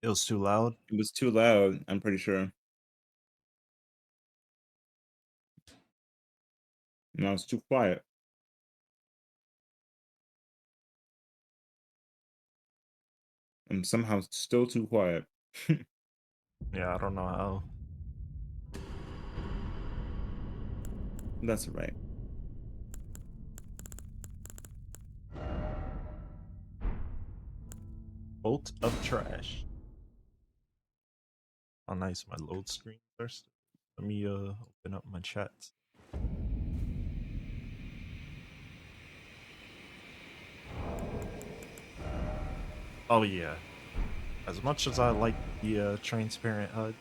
It was too loud. It was too loud, I'm pretty sure. No, it's too quiet. I'm somehow still too quiet. Yeah, I don't know how. That's all right. Bolt of trash. Oh, nice. My load screen first. Let me open up my chat. Oh yeah. As much as I like the transparent HUD,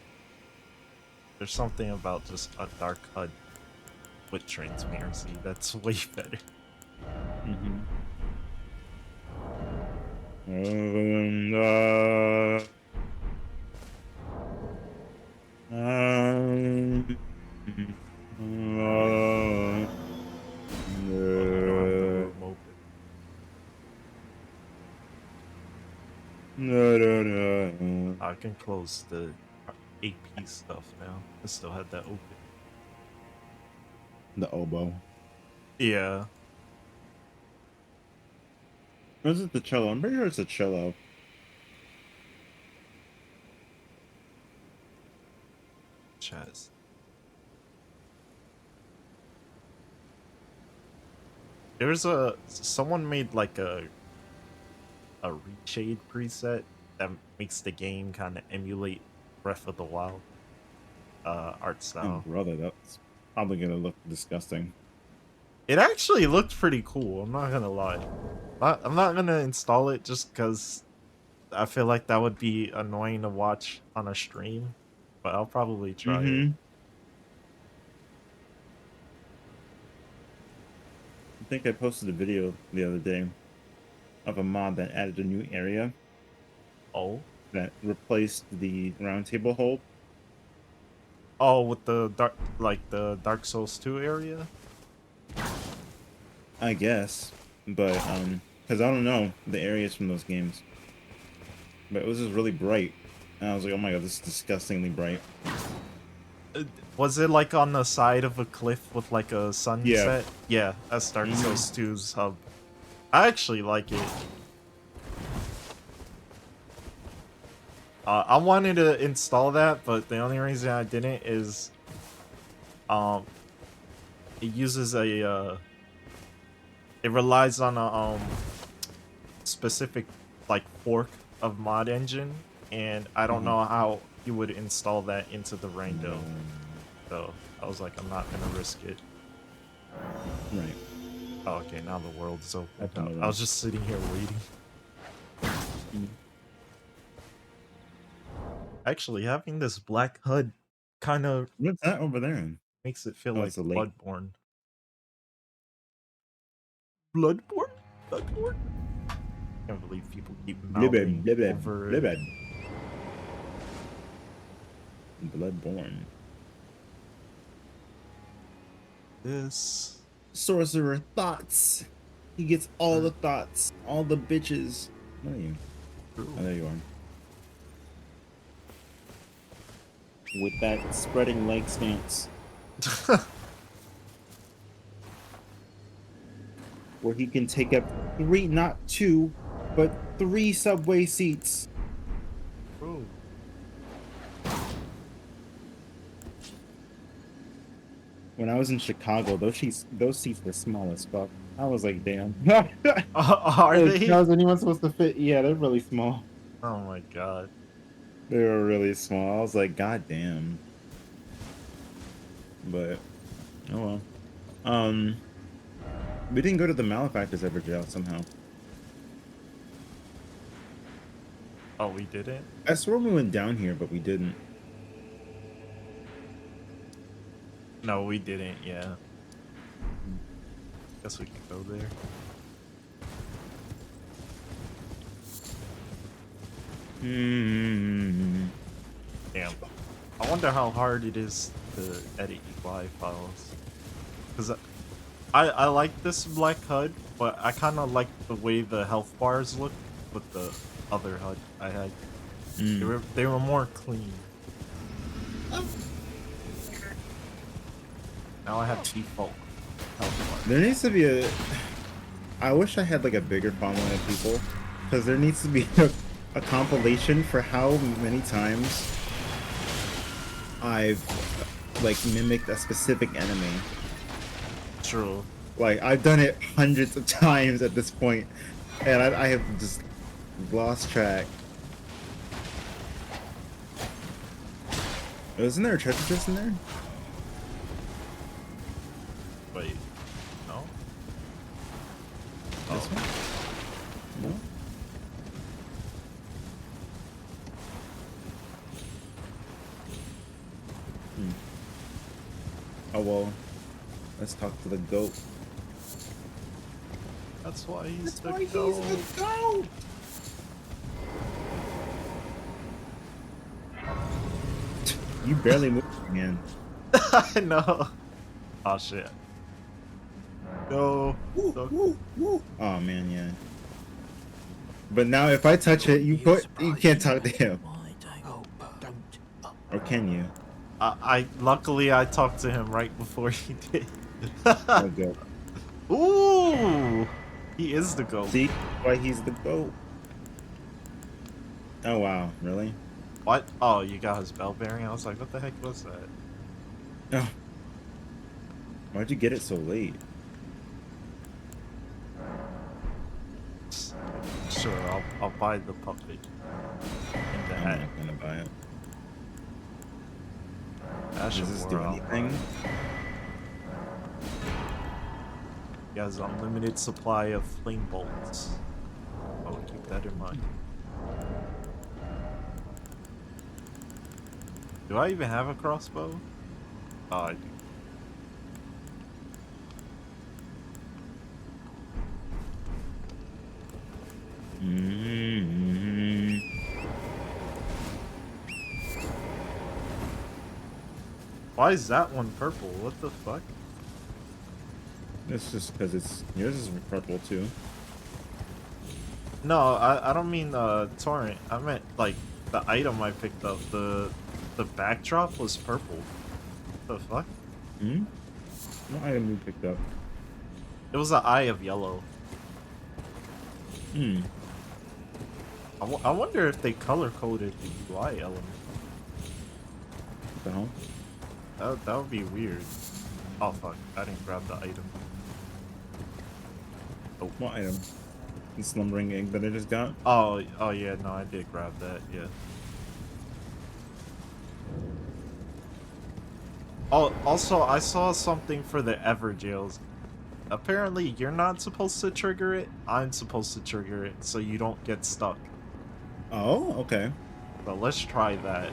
there's something about just a dark HUD with transparency that's way better. Mhm. Uh, um, Oh, they don't have the room open. I can close the AP stuff now. I still had that open. the oboe. Yeah, Or is it the cello? I'm pretty sure it's a cello. chaz. There's a someone made like a reshade preset that makes the game kind of emulate Breath of the Wild art And style. brother, that's probably gonna look disgusting. It actually looked pretty cool. I'm not gonna lie. I'm not gonna install it just because I feel like that would be annoying to watch on a stream. But I'll probably try it. Mm-hmm. I think I posted a video the other day of a mod that added a new area Oh, that replaced the round table hold. oh, with the dark like the Dark Souls 2 area. I guess, but because I don't know the areas from those games, but it was just really bright, and I was like, oh my god, this is disgustingly bright. Was it like on the side of a cliff with like a Yeah. sunset? Yeah, that's Dark Mm-hmm. Souls 2's hub. I actually like it. I wanted to install that, but the only reason I didn't is um it uses a it relies on a specific like fork of mod engine, and I don't Uh-huh. know how you would install that into the rando. Um, So I was like, I'm not gonna risk it. right. Oh, okay, now the world is I open. don't know I that. was just sitting here waiting. Mhm. Actually, having this black HUD kind of What's that over there? makes it feel Oh, like it's a lake. Bloodborne. Bloodborne? Bloodborne? Can't believe people keep Blibbed, mouthing blibbed, over blibbed. Bloodborne. this. Sorcerer thoughts. He gets all the thoughts, all the bitches. Where are you? Oh, True. there you are. With that spreading leg stance, where he can take up three, not two, but three subway seats. True. When I was in Chicago, those seats were small as fuck. I was like, damn. Are Like, they? how's anyone supposed to fit? Yeah, they're really small. Oh my god. They were really small. I was like, god damn. But oh well. Um, we didn't go to the malefactors ever jail somehow. Oh, we didn't? I swear we went down here, but we didn't. No, we didn't, yeah. Guess we could go there. Hmm. Damn. I wonder how hard it is to edit UI files. Because I like this black HUD, but I kind of like the way the health bars look with the other HUD I had. Mm. They were more clean. Now I have default health bar. There needs to be a. I wish I had like a bigger following of people, because there needs to be a compilation for how many times I've like mimicked a specific enemy. True. Like I've done it hundreds of times at this point, and I have just lost track. Isn't there a treasure chest in there? Wait. No? This one? No? Hmm. Oh well, let's talk to the goat. That's why he's That's the why goat. he's the goat! You barely moved again. I know. Oh shit. No. Woo, No. woo, woo. Oh man, yeah. But now if I touch it, you can't talk to him. Or can you? Luckily I talked to him right before he did. Oh good. Ooh. He is the goat. See why he's the goat. Oh wow, really? What? Oh, you got his bell bearing? I was like, what the heck was that? Oh. Why'd you get it so late? Sure, I'll buy the puppet in the I'm hat. not gonna buy it. That should Does this wear do out. anything? He has unlimited supply of flame bolts. Oh, keep that in mind. Do I even have a crossbow? Oh, I do. Mm-hmm. Why is that one purple? What the fuck? It's just because it's yours is purple too. No, I don't mean torrent. I meant like the item I picked up. The backdrop was purple. What the fuck? Hmm? What item you picked up? It was an eye of yellow. Hmm. I wonder if they color coded the UI element. What the hell? That would be weird. Oh fuck! I didn't grab the item. Oh. What item? The slumbering egg that I just got? Oh yeah, no, I did grab that. Yeah. Oh, also, I saw something for the Everjails. Apparently, you're not supposed to trigger it. I'm supposed to trigger it, so you don't get stuck. Oh, okay. So let's try that.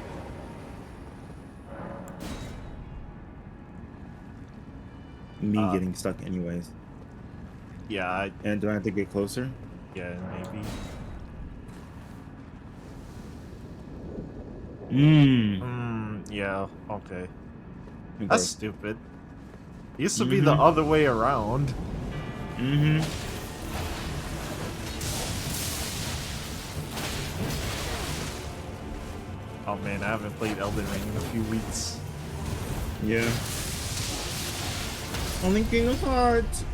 Me getting stuck anyways. Yeah, And do I have to get closer? yeah, maybe. Yeah, okay. That's stupid. It used to be the other way around. Mm-hmm. Oh man, I haven't played Elden Ring in a few weeks. Yeah. Only King of Hearts.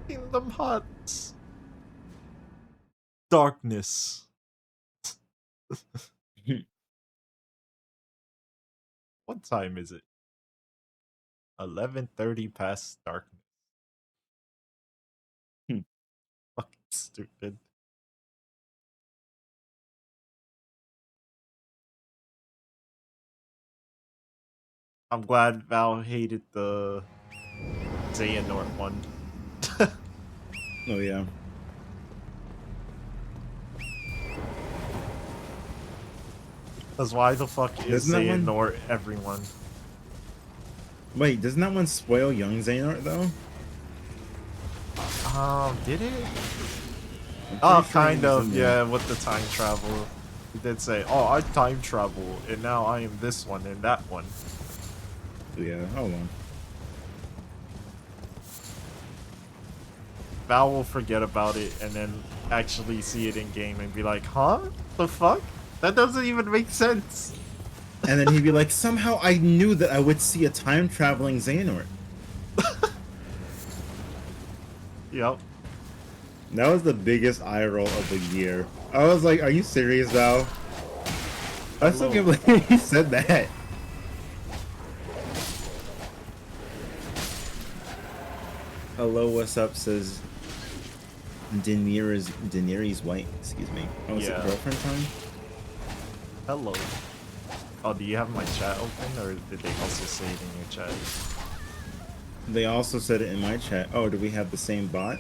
Kingdom Hearts. Darkness. What time is it? 11:30 past darkness. Fucking stupid. I'm glad Val hated the Xehanort one. Oh yeah. Cause why the fuck is Doesn't that one? Xehanort everyone? Wait, doesn't that one spoil young Xehanort though? Did it? I'm Oh, pretty sure kind he was of, in there. yeah, with the time travel. He did say, oh, I time travel, and now I am this one and that one. Yeah, hold on. Val will forget about it and then actually see it in game and be like, huh? The fuck? That doesn't even make sense. And then he'd be like, somehow I knew that I would see a time-traveling Xehanort. Yep. That was the biggest eye roll of the year. I was like, are you serious, Val? I still can't believe he said that. Hello, what's up, says Daenerys White, excuse me. Oh, is it girlfriend time? Hello. Oh, do you have my chat open, or did they also say it in your chat? They also said it in my chat. Oh, do we have the same bot?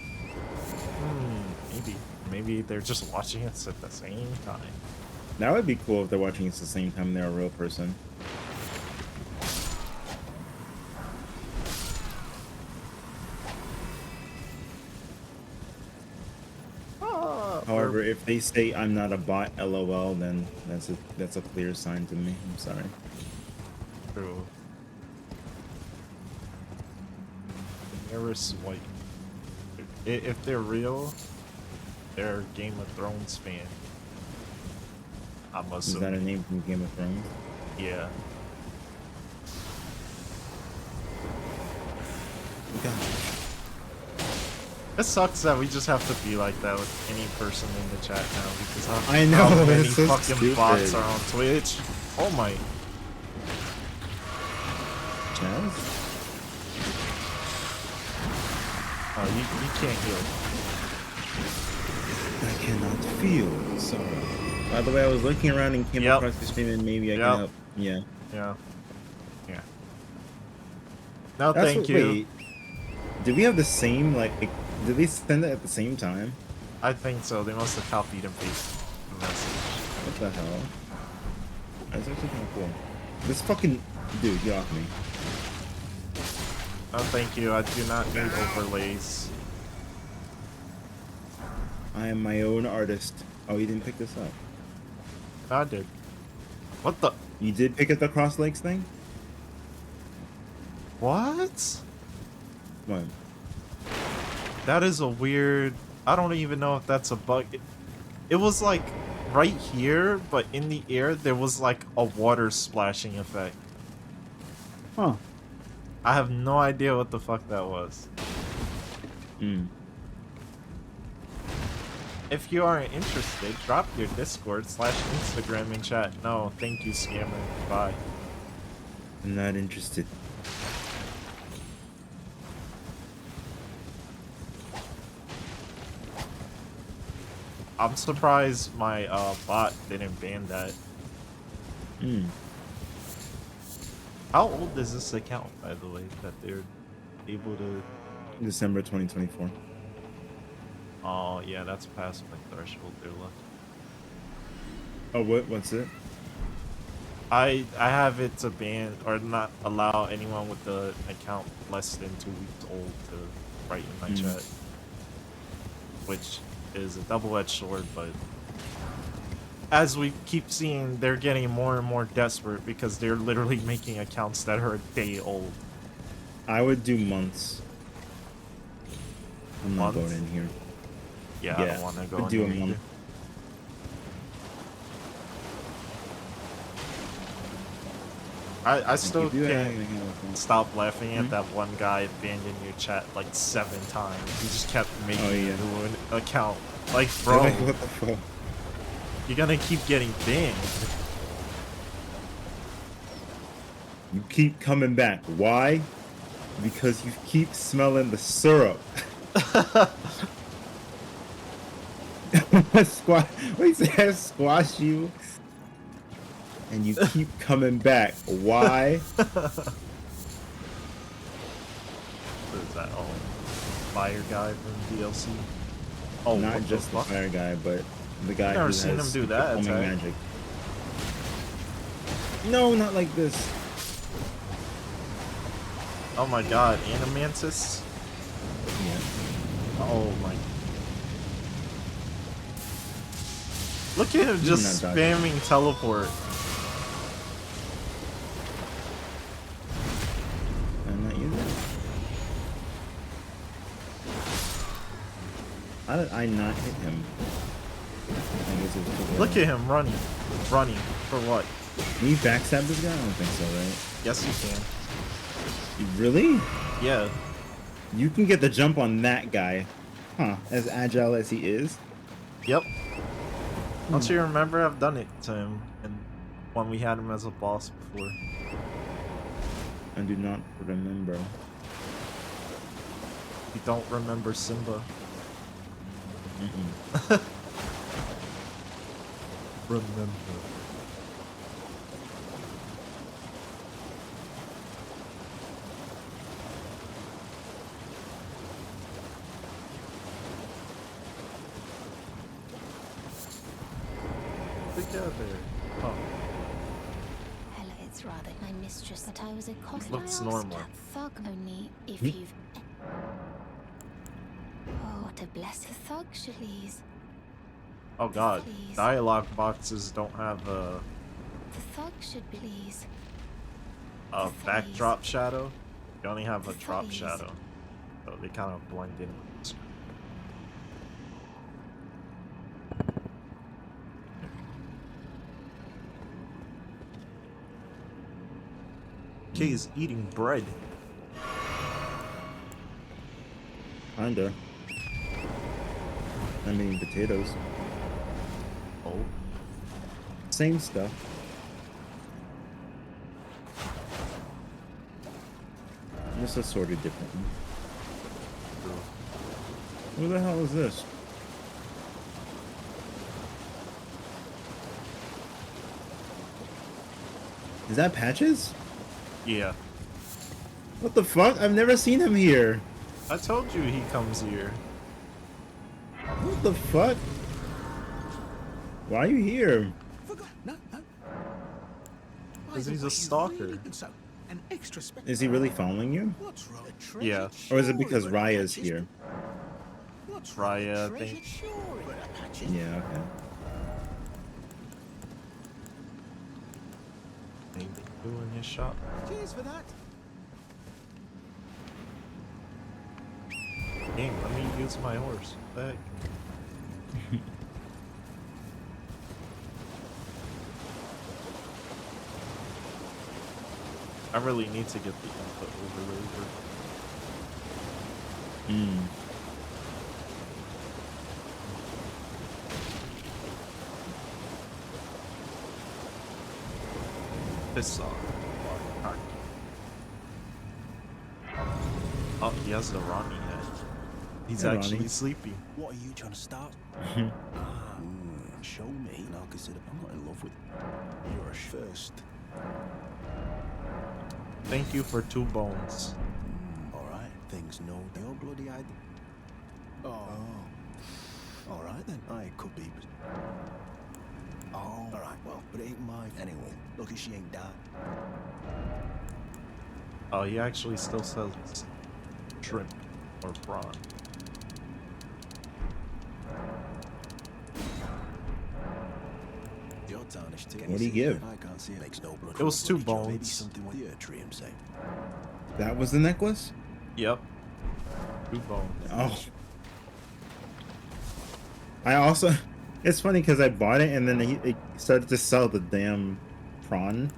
Maybe. Maybe they're just watching us at the same time. That would be cool if they're watching us at the same time and they're a real person. However, if they say I'm not a bot, LOL, then that's a clear sign to me. I'm sorry. True. Daenerys White. If they're real, they're a Game of Thrones fan. I'm assuming. Is that a name from Game of Thrones? Yeah. God. It sucks that we just have to be like that with any person in the chat now because I know, how many it's so fucking stupid. bots are on Twitch. Oh my. Chaz? Oh, you can't heal. I cannot feel sorrow. By the way, I was looking around and came across the stream and maybe I can help. Yeah. Yeah. Yeah. No, That's thank you. Wait, did we have the same, like, did they send it at the same time? I think so. They must have copied and pasted the message. What the hell? That's actually kind of cool. This fucking dude, get off me. No, thank you. I do not need overlays. I am my own artist. Oh, you didn't pick this up. I did. What the? You did pick up the Cross Lakes thing? What? What? That is a weird... I don't even know if that's a bug. It was like right here, but in the air, there was like a water splashing effect. Huh. I have no idea what the fuck that was. Hmm. If you are interested, drop your Discord / Instagram in chat. No, thank you, scammer. Bye. I'm not interested. I'm surprised my bot didn't ban that. Hmm. How old is this account, by the way, that they're able to... December 2024. Oh, yeah, that's past my threshold there, look. Oh, what's it? I have it to ban or not allow anyone with the account less than 2 weeks old to write in my chat. Which is a double-edged sword, but as we keep seeing, they're getting more and more desperate because they're literally making accounts that are a day old. I would do months. I'm not Months? going in here. Yeah, I don't want to go in do a there month. either. I still can't stop laughing at that one guy abandoned your chat like 7 times. He just kept making a new account. Like, bro, Like, what the fuck? you're gonna keep getting banned. You keep coming back. Why? Because you keep smelling the syrup. He said squash you. And you keep coming back. Why? What is that? Oh, fire guy from DLC. Oh, not just the fire guy, but the guy I've who never has seen him do that homing attack. magic. No, not like this. Oh my god, Animantis? Yeah. Oh my. Look at him just spamming teleport. I'm not using it. How did I not hit him? I guess it was too Look early. at him running. Running. For what? Can you backstab this guy? I don't think so, right? Yes, you can. Really? Yeah. You can get the jump on that guy. Huh. As agile as he is. Yep. Don't you remember? I've done it to him and when we had him as a boss before. I do not remember. You don't remember Simba. Mm-mm. Remember. Together. Oh, Hella, it's rather my mistress, but I was a cost looks I normal. cat thug only if Hmm? you've. Oh, what a blessed thug, Shalice. Oh god. Please. Dialogue boxes don't have The thug should please. a Please. backdrop shadow. You only have a drop Please. shadow. So they kind of blend in with the screen. Kay's eating bread. Kinda. I mean, potatoes. Oh. Same stuff. Just assorted differently. What the hell is this? Is that Patches? Yeah. What the fuck? I've never seen him here. I told you he comes here. What the fuck? Why are you here? No. Because he's a stalker. An extra spec. Is he really following you? What's wrong? Yeah. Or is it because Raya's here? What's Raya, I think. Yeah, okay. Anything new in his shop? Cheers for that. Dang, let me use my horse. What the heck? I really need to get the input overlaid. Hmm. This song. Oh, he has the Ronnie head. He's Hey, actually Ronnie. sleepy. What are you trying to start? Show me, and I'll consider. I'm not in love with you. You're a first. Thank you for 2 bones. All right, things no. Your bloody idea. Oh. All right then. I could be. Oh. All right. Well, but it ain't my. Anyway, lucky she ain't died. Oh, he actually still sells shrimp or prawn. You're tarnished too. What'd he give? I can't see it. Makes no blood. It was 2 Maybe bones. something with the tree, say. That was the necklace? Yep. 2 bones. Oh. I also... It's funny because I bought it and then it started to sell the damn prawn.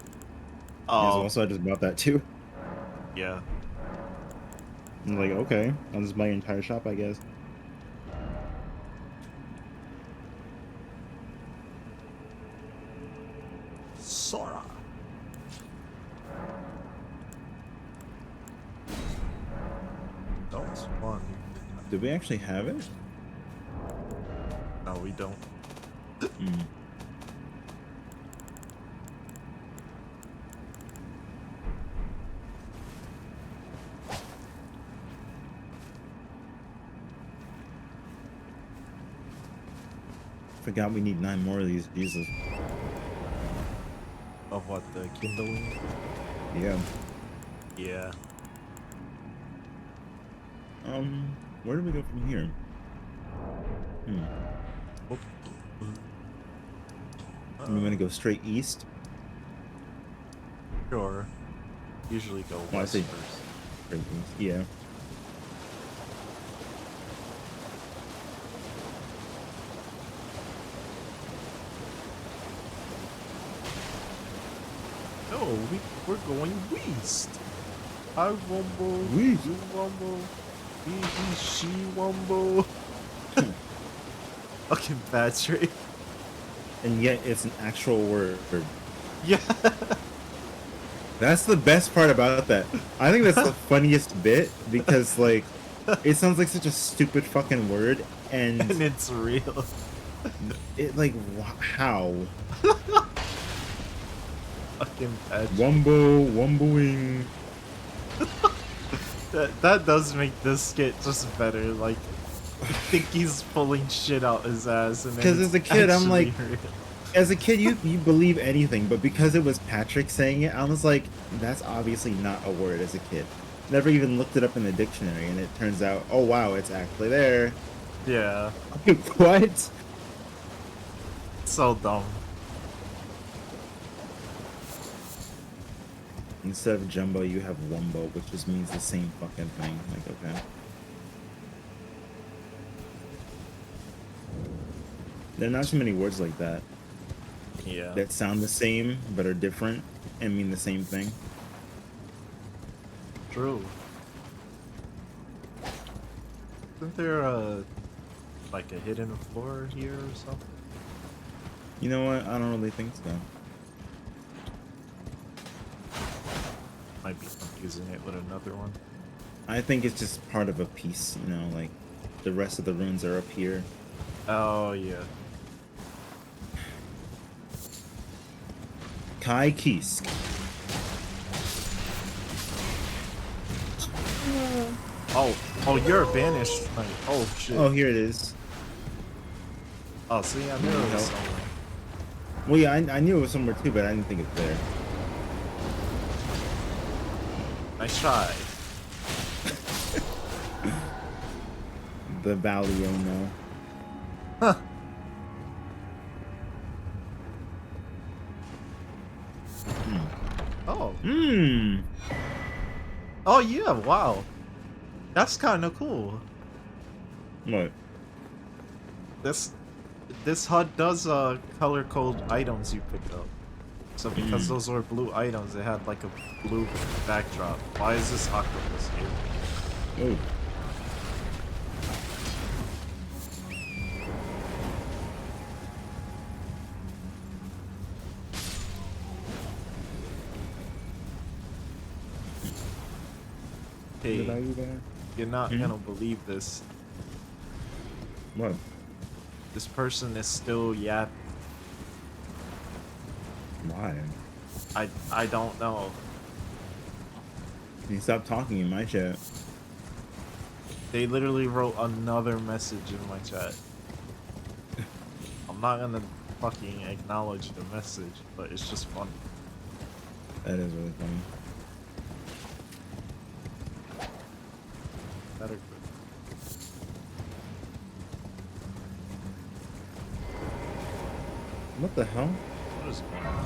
Oh, Also, I just bought that too. yeah. I'm like, okay, I'll just buy your entire shop, I guess. Sora. Don't spawn. Do we actually have it? No, we don't. Mm. Forgot we need 9 more of these. Jesus. Of what, the kindling? Yeah. Yeah. Where do we go from here? Oh. We want to go straight east? Sure. Usually go I west see. first. Straight east. Yeah. we're going west. I wumble, West. you wumble, he, she wumble. Fucking Patrick. And yet it's an actual word. Yeah. That's the best part about that. I think that's the funniest bit because like it sounds like such a stupid fucking word And and it's real. it like how Fucking Patrick. wumbling. That does make this skit just better. Like, I think he's pulling shit out his ass, and then Because it's as a kid, I'm actually like, real. as a kid, you believe anything, but because it was Patrick saying it, I was like, that's obviously not a word as a kid. Never even looked it up in the dictionary, and it turns out, oh wow, it's actually there. Yeah, What? so dumb. Instead of jumbo, you have wumbo, which just means the same fucking thing. Like, okay. There are not too many words like that Yeah, that sound the same but are different and mean the same thing. true. Isn't there like a hidden floor here or something? You know what? I don't really think so. Might be confusing it with another one. I think it's just part of a piece, you know, like the rest of the runes are up here. Oh yeah. Kai Kisk. Oh, you're a banished knight. Oh shit. Oh, here it is. Oh, see, I knew it Nope. was somewhere. Well, yeah, I knew it was somewhere too, but I didn't think it's there. Nice try. The Valiono. Huh. Oh. Mmm. Oh yeah. Wow. That's kind of cool. What? This HUD does color code items you pick up. So because those were blue items, it had like a blue backdrop. Why is this octopus here? Oh. Hey, Did I do that? you're not gonna believe this. What? This person is still yapping. Why? I don't know. You stop talking in my chat. They literally wrote another message in my chat. I'm not gonna fucking acknowledge the message, but it's just funny. That is really funny. Better. What the hell? What is going on?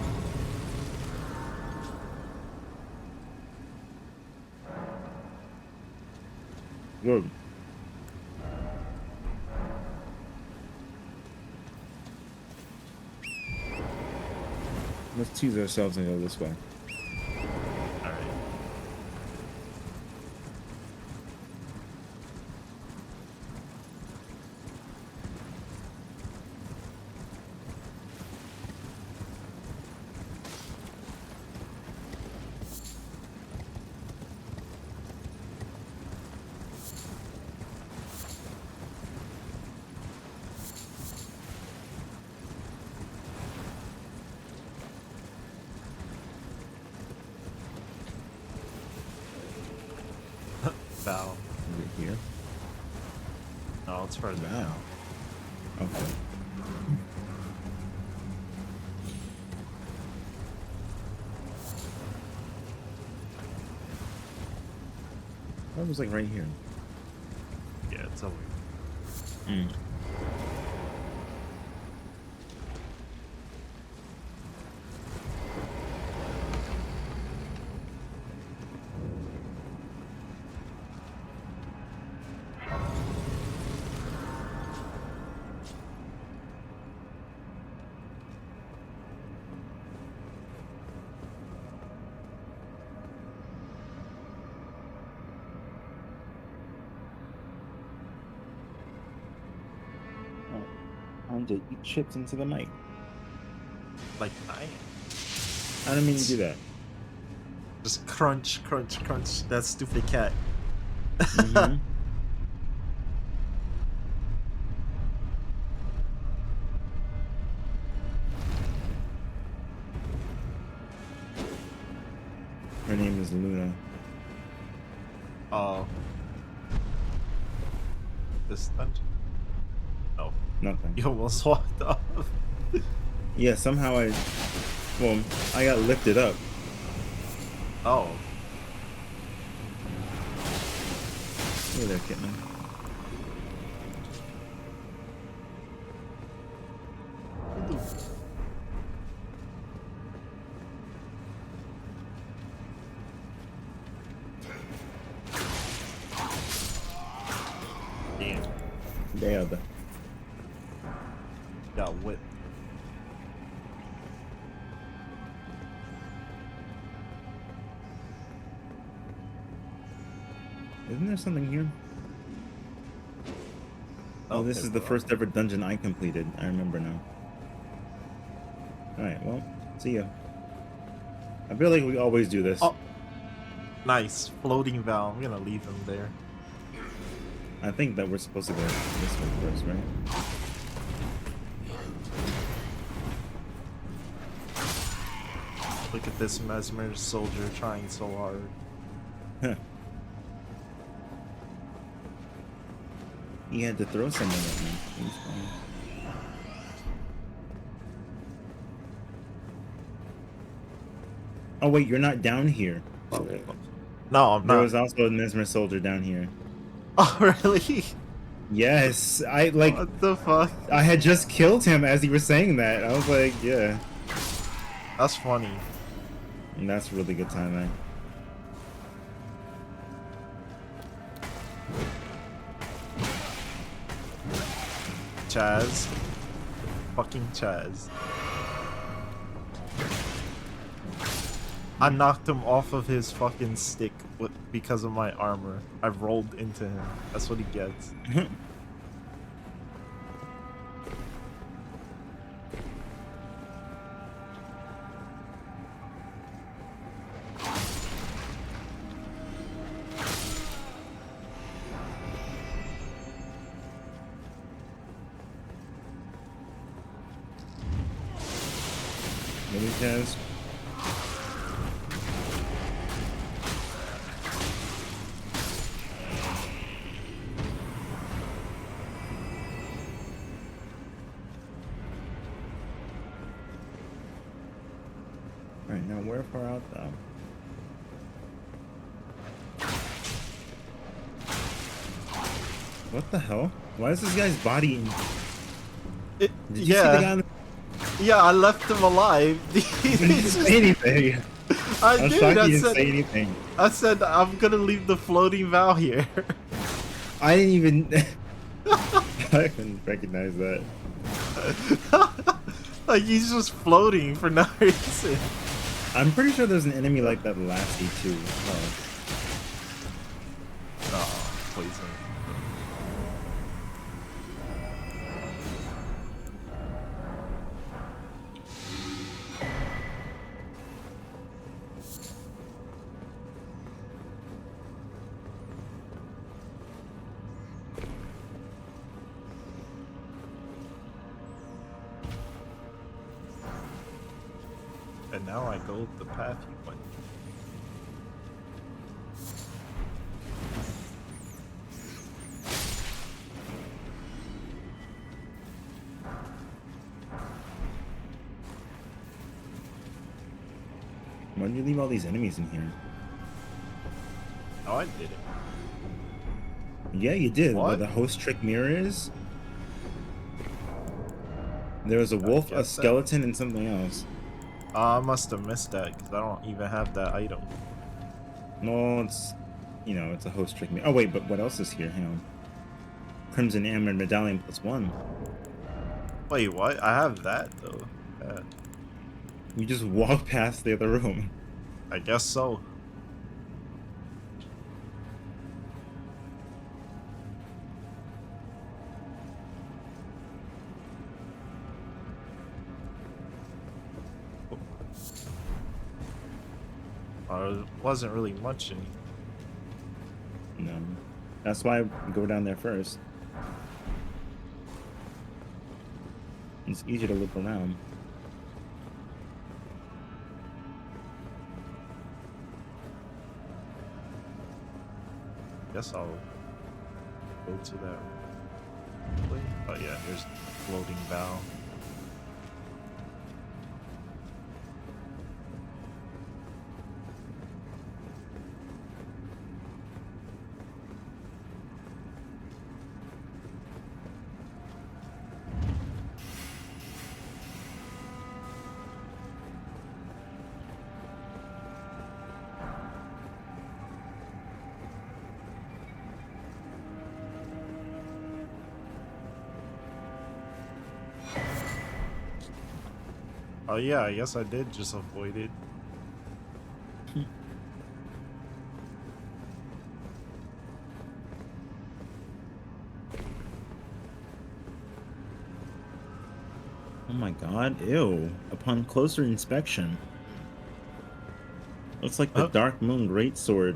Good. Let's tease ourselves and go this way. Alright. Bow. Is it here? No, it's further Wow. down. Okay. That was like right here. Yeah, it's over. Mm. time to eat chips into the mic. Like I I don't mean to do that. just crunch, crunch, crunch. That stupid cat. Mm-hmm. Her name is Luna. Oh. This dungeon? No. Nothing. You almost walked off. Yeah, somehow I got lifted up. Oh. Hey there, kitten. Damn. Dead. Got whipped. Isn't there something here? Oh, this is the first ever dungeon I completed. I remember now. Alright, well, see ya. I feel like we always do this. Oh. Nice. Floating valve. I'm gonna leave him there. I think that we're supposed to go this way first, right? Look at this mesmer soldier trying so hard. Huh. He had to throw someone at me. He's fine. Oh wait, you're not down here. No, I'm There not. was also a mesmer soldier down here. Oh, really? Yes, I like. What the fuck? I had just killed him as you were saying that. I was like, yeah. That's funny. And that's really good timing. Chaz. Fucking Chaz. I knocked him off of his fucking stick because of my armor. I rolled into him. That's what he gets. Maybe Kaz. Alright, now where far out though? What the hell? Why is this guy's body in... Did you see the guy Yeah. on the... Yeah, I left him alive. He didn't say anything. I I'm did. shocked I he didn't said, say anything. I said I'm gonna leave the floating valve here. I didn't even... I couldn't recognize that. Like he's just floating for no reason. I'm pretty sure there's an enemy like that last E2. Oh. Oh, poison. And now I go the path you went. Why did you leave all these enemies in here? Oh, I did it. Yeah, you did. Where What? the host trick mirror is? There was a wolf, a guess that. skeleton, and something else. I must have missed that because I don't even have that item. No, it's... You know, it's a host trick mirror. Oh, wait, but what else is here? Hang on. Crimson Amber Medallion +1. Wait, what? I have that though. You just walk past the other room. I guess so. there wasn't really much in. No, that's why I go down there first. It's easier to look around. Guess I'll go to that. Oh yeah, here's floating bow. Oh yeah, I guess I did just avoid it. Oh my god, ew. Upon closer inspection. Looks like the Oh. Dark Moon Greatsword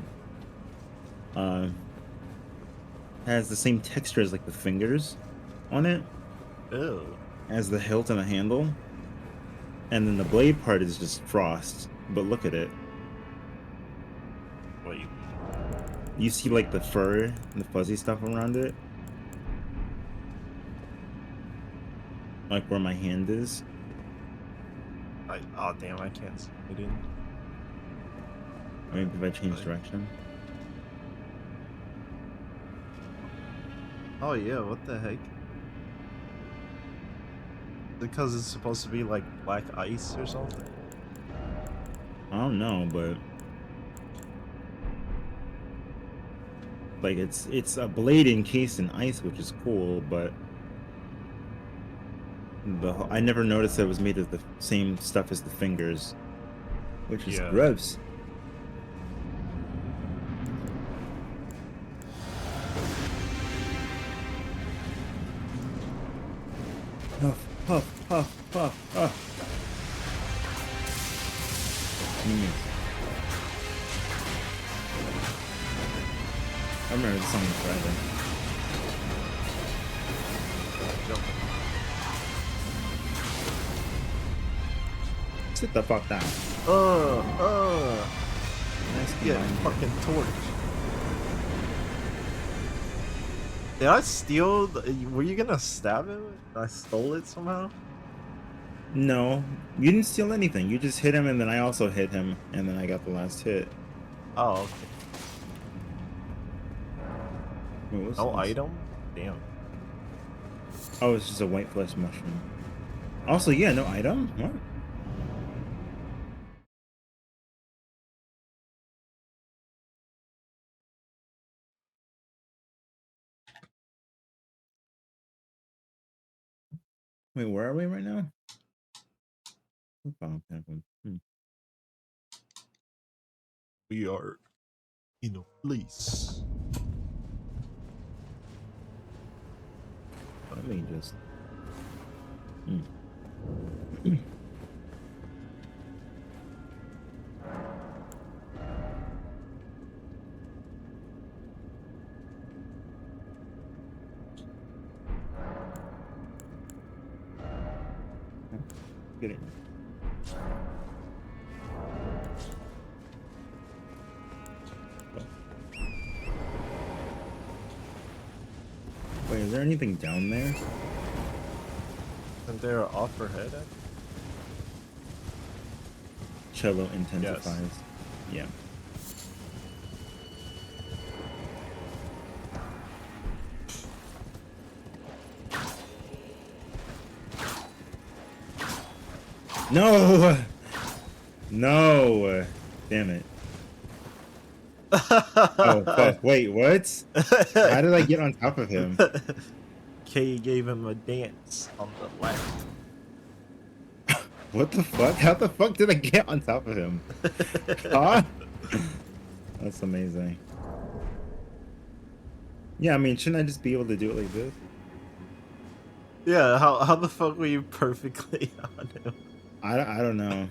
has the same texture as like the fingers on it, Ew. as the hilt and the handle. And then the blade part is just frost. But look at it. Wait. You see like the fur and the fuzzy stuff around it? Like where my hand is. Oh damn, I can't see it in. Maybe if I change direction. Oh yeah, what the heck? Because it's supposed to be like black ice or something? I don't know, but like it's a blade encased in ice, which is cool, but I never noticed that it was made of the same stuff as the fingers, which is Yeah. gross. Huff, huff, huff, huff, huff. Genius. I remember the song forever. Sit the fuck down. Nice Yeah, combined. fucking torch. Did I steal? Were you gonna stab him? I stole it somehow? No, you didn't steal anything. You just hit him, and then I also hit him, and then I got the last hit. Oh, okay. Wait, what's No this? item? Damn. Oh, it's just a white flesh mushroom. Also, yeah, no item? What? Wait, where are we right now? Oh, We are in a place. Let me just. Get it. Wait, is there anything down there? Isn't there an offer head? Cello intensifies. Yeah. No! No! Damn it. Oh, fuck. Wait, what? How did I get on top of him? Kay gave him a dance on the left. What the fuck? How the fuck did I get on top of him? Huh? That's amazing. Yeah, I mean, shouldn't I just be able to do it like this? Yeah, how the fuck were you perfectly on him? I don't know.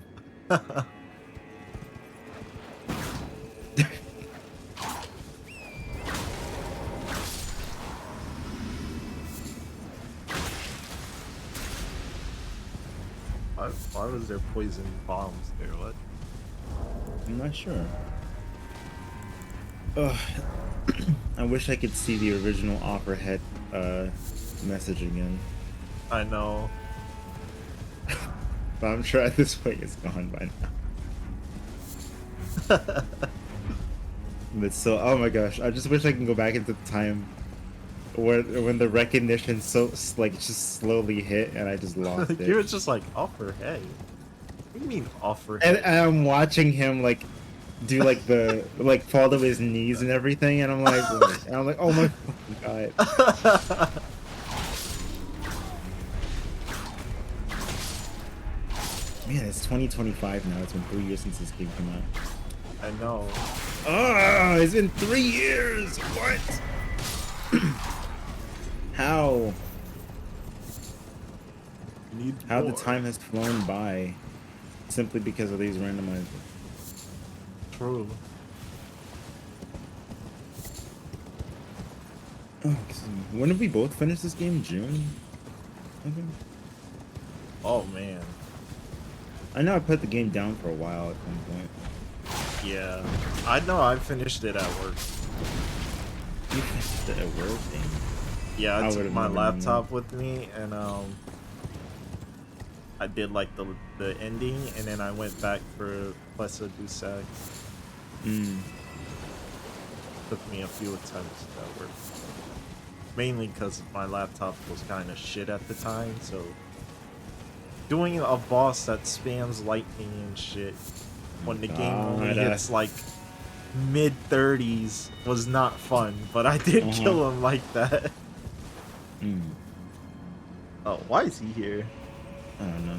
Why was there poison bombs there? What? I'm not sure. Ugh. I wish I could see the original Operahead message again. I know. But I'm sure at this point it's gone by now. But still, oh my gosh, I just wish I can go back into the time where when the recognition like just slowly hit and I just lost it. You were just like offer head. What do you mean offer And head? I'm watching him like do like the like fall to his knees and everything, and I'm like, oh my fucking god. Man, it's 2025 now. It's been 3 years since this game came out. I know. Ah, it's been 3 years. What? How? You need How the more. time has flown by simply because of these randomizers. True. Oh, when did we both finish this game? June? Okay. Oh man. I know I put the game down for a while at some point. Yeah. I know I finished it at work. You finished it at work, thing. Yeah, I took would've my never known laptop with me and I did like the ending and then I went back for Plessa Dusac. Mm. Took me a few attempts that worked. Mainly because my laptop was kind of shit at the time, so doing a boss that spams lightning and shit when the game only hits like mid 30s was not fun, but I did kill him like that. Mm. Oh, why is he here? I don't know.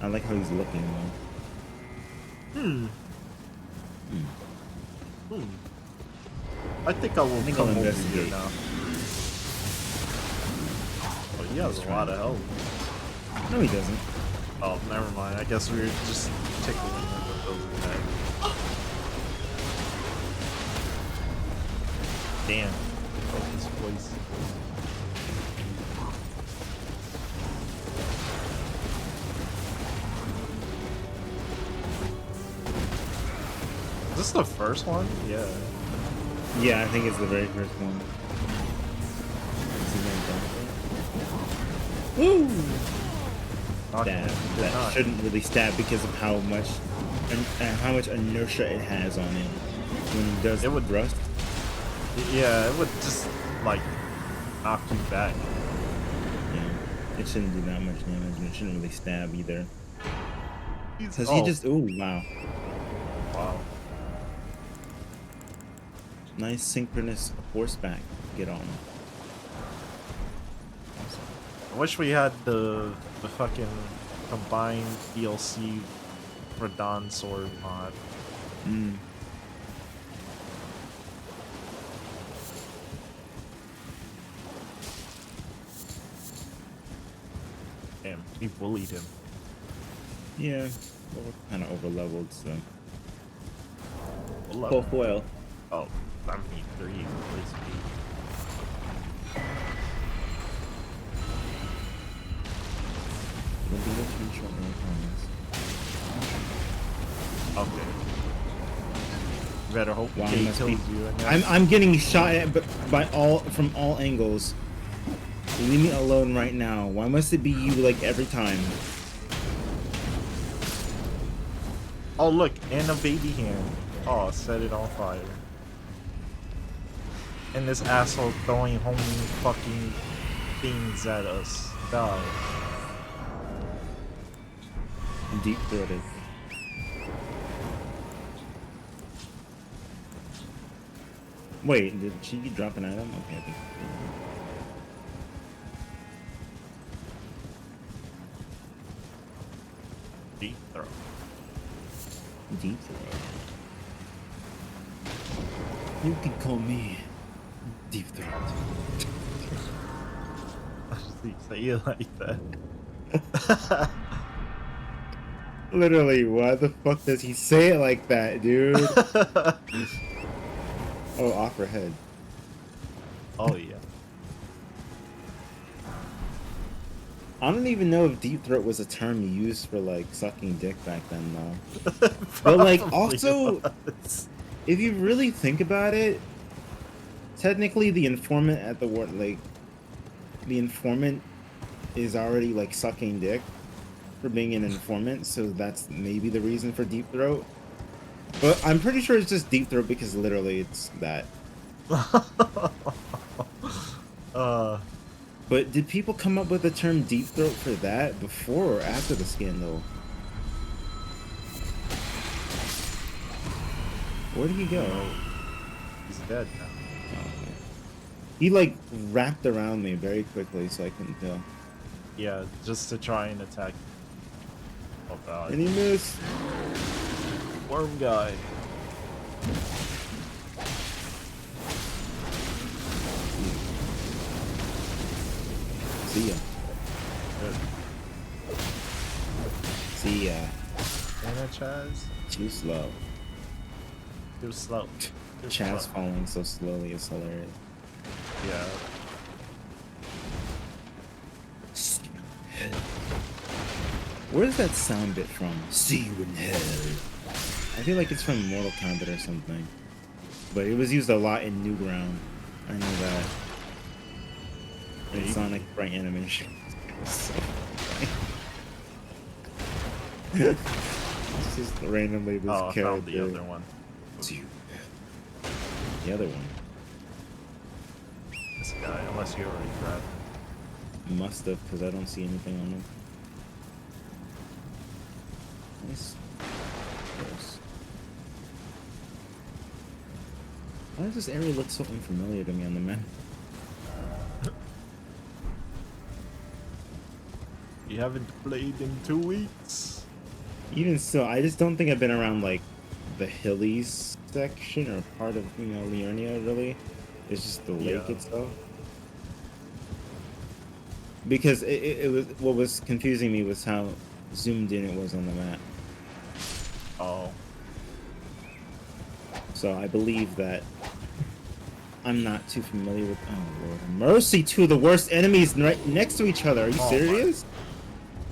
I like how he's looking though. Hmm. I think I will think come I'll over here investigate. now. Oh, he has a lot of health. No, he doesn't. Oh, never mind. I guess we were just tickling him with those attacks. Damn. Oh, his voice. Is this the first one? Yeah. Yeah, I think it's the very first one. Woo! Not Stab. did That not. shouldn't really stab because of how much inertia it has on it when it does It would- thrust. Yeah, it would just, like, knock you back. Yeah, it shouldn't do that much damage, and it shouldn't really stab either. Because Oh, he just, ooh, wow. wow. Nice synchronous horseback. Get on. I wish we had the fucking combined DLC for Dawn Sword mod. Mm. Damn, we bullied him. Yeah, well, we're kind of over leveled, so. We'll love Full it. foil. Oh, I need 3, please. Okay. You better hope Wow, Jay must kills be- you. And I'm getting shot at by from all angles. Leave me alone right now. Why must it be you like every time? Oh look, and a baby hand. Oh, set it on fire. And this asshole throwing homing fucking things at us. Die. Deep throated. Wait, did she drop an item? Okay, I think. Deep throw. Deep throat. You can call me Deep Throat. You say it like that. Literally, why the fuck does he say it like that, dude? Oh, offer head. Oh yeah. I don't even know if deep throat was a term used for like sucking dick back then though. But like Probably also, was. if you really think about it, technically the informant at the war like the informant is already like sucking dick for being an informant, so that's maybe the reason for deep throat. But I'm pretty sure it's just deep throat because literally it's that. uh, But did people come up with the term deep throat for that before or after the scandal? Where did he go? he's dead now. Oh, okay. He like wrapped around me very quickly, so I couldn't tell. Yeah, just to try and attack. Oh god. And he missed. Worm guy. See ya. Good. See ya. Anna Chaz? Too slow. Too slow. Too Chaz slow. falling so slowly is hilarious. Yeah. Where's that sound bit from? See you in hell. I feel like it's from Mortal Kombat or something. But it was used a lot in Newground. I know that. And Maybe. Sonic Bright animation. So funny. It's just randomly this Oh, I character. found the other one. See you. The other one. This guy, unless you already grabbed him. Must have, because I don't see anything on him. Nice. Gross. Why does this area look so unfamiliar to me on the map? You haven't played in 2 weeks? Even still, I just don't think I've been around like the hilly section or part of, you know, Liurnia really. It's just the lake Yeah. itself. Because it was, what was confusing me was how zoomed in it was on the map. Oh. So I believe that I'm not too familiar with. Oh Lord, mercy! Two of the worst enemies right next to each other. Are you Oh, serious?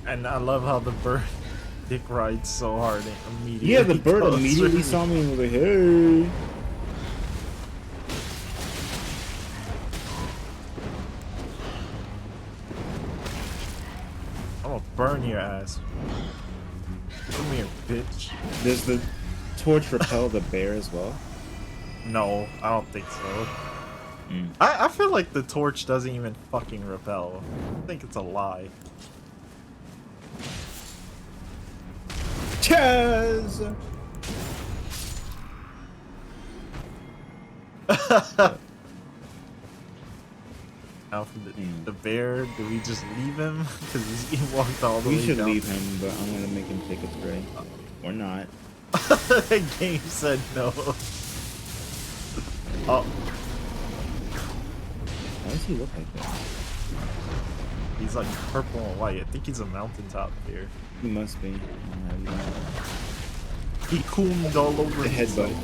And I love how the bird dick rides so hard and immediately. Yeah, the bird goes immediately for saw me and was like, "Hey." I'm gonna burn your ass. Come here, bitch. Does the torch repel the bear as well? No, I don't think so. Mm. I feel like the torch doesn't even fucking repel. I think it's a lie. Chaz! Now for the bear, do we just leave him? Because he walked all the We way should down. leave him, but I'm gonna make him take a spray. Or not. The game said no. Oh, Why does he look like that? he's like purple and white. I think he's a mountaintop bear. He must be. He cooned all over The himself. headbutt.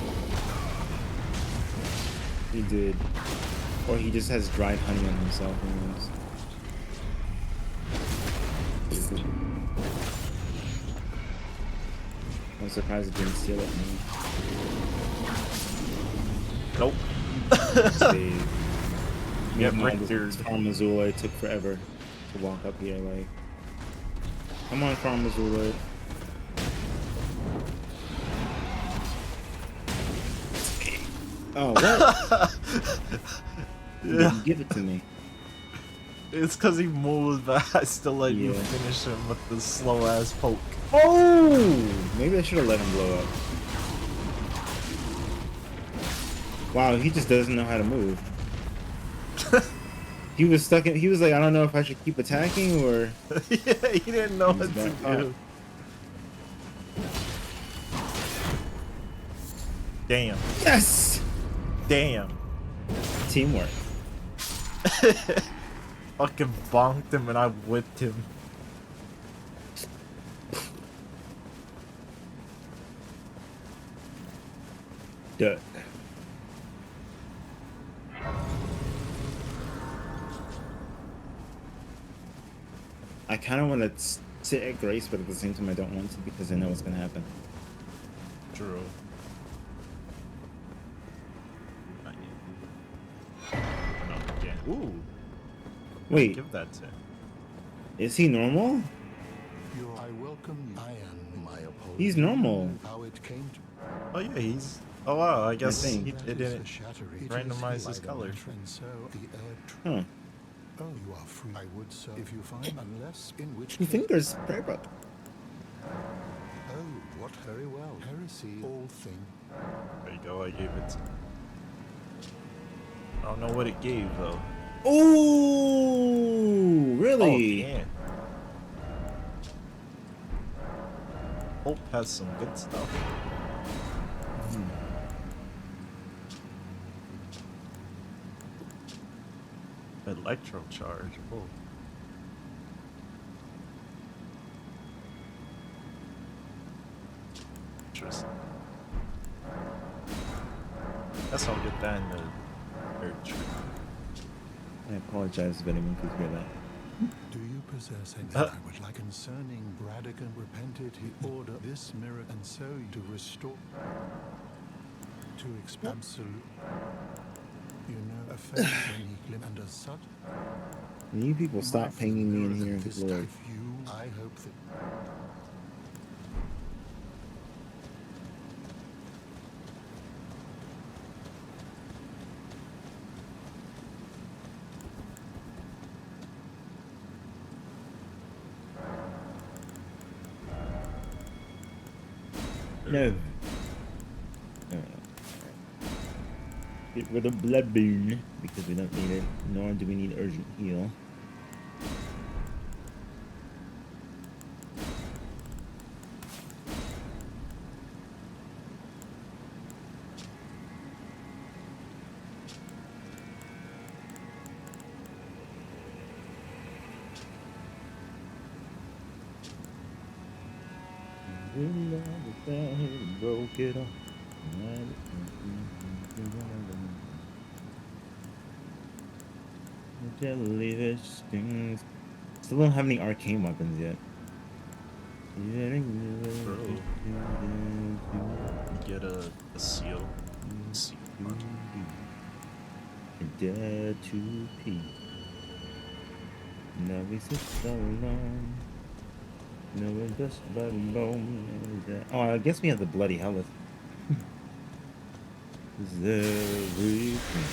He did. Or he just has dried honey on himself. Who knows? I'm surprised it didn't steal it from Nope. me. Save. Get Meanwhile, this Richter. Farm Missoula, it took forever to walk up here. Like, come on, Farm Missoula. Oh, what? You didn't give it to me. It's because he moves, but I still let you Yeah. finish him with the slow ass poke. Oh! Maybe I should have let him blow up. Wow, he just doesn't know how to move. He was stuck in. He was like, I don't know if I should keep attacking or. Yeah, he didn't know He's what to back up. do. Damn. Yes! Damn. Teamwork. Fucking bonked him and I whipped him. Duck. I kind of want to sit at grace, but at the same time, I don't want to because I know what's gonna happen. True. Not yet. No, again. Ooh. Wait, Give that to him. is he normal? I welcome you. I am my apologies. He's normal. How it came to. Oh yeah, he's. Oh wow, I guess think. it didn't randomize his color. So the Huh. Oh, you are free. I would so if you find, unless in which Two case. fingers, prayer book. Oh, what very well. Heresy, all thing. There you go, I gave it to him. I don't know what it gave though. Oh, really? Oh, yeah. Hope has some good stuff. Electro charge. Oh. Interesting. Guess I'll get that in the third tree. I apologize if anyone could hear that. Do you possess anything I would like concerning Radigan repented he order this mirror and so to restore to absolute you know affect when he glim and as such Can you people stop pinging me in here? this Good Lord. type you I hope that No. No. Get rid of blood boon because we don't need it, nor do we need urgent heal. Broke it off. Jellyfish stings. Still don't have any arcane weapons yet. Bro. You get a seal. Seal. Dare to pee. Now we sit so long. No, we're just about bone. Oh, I guess we have the bloody Hellas. Is there everything?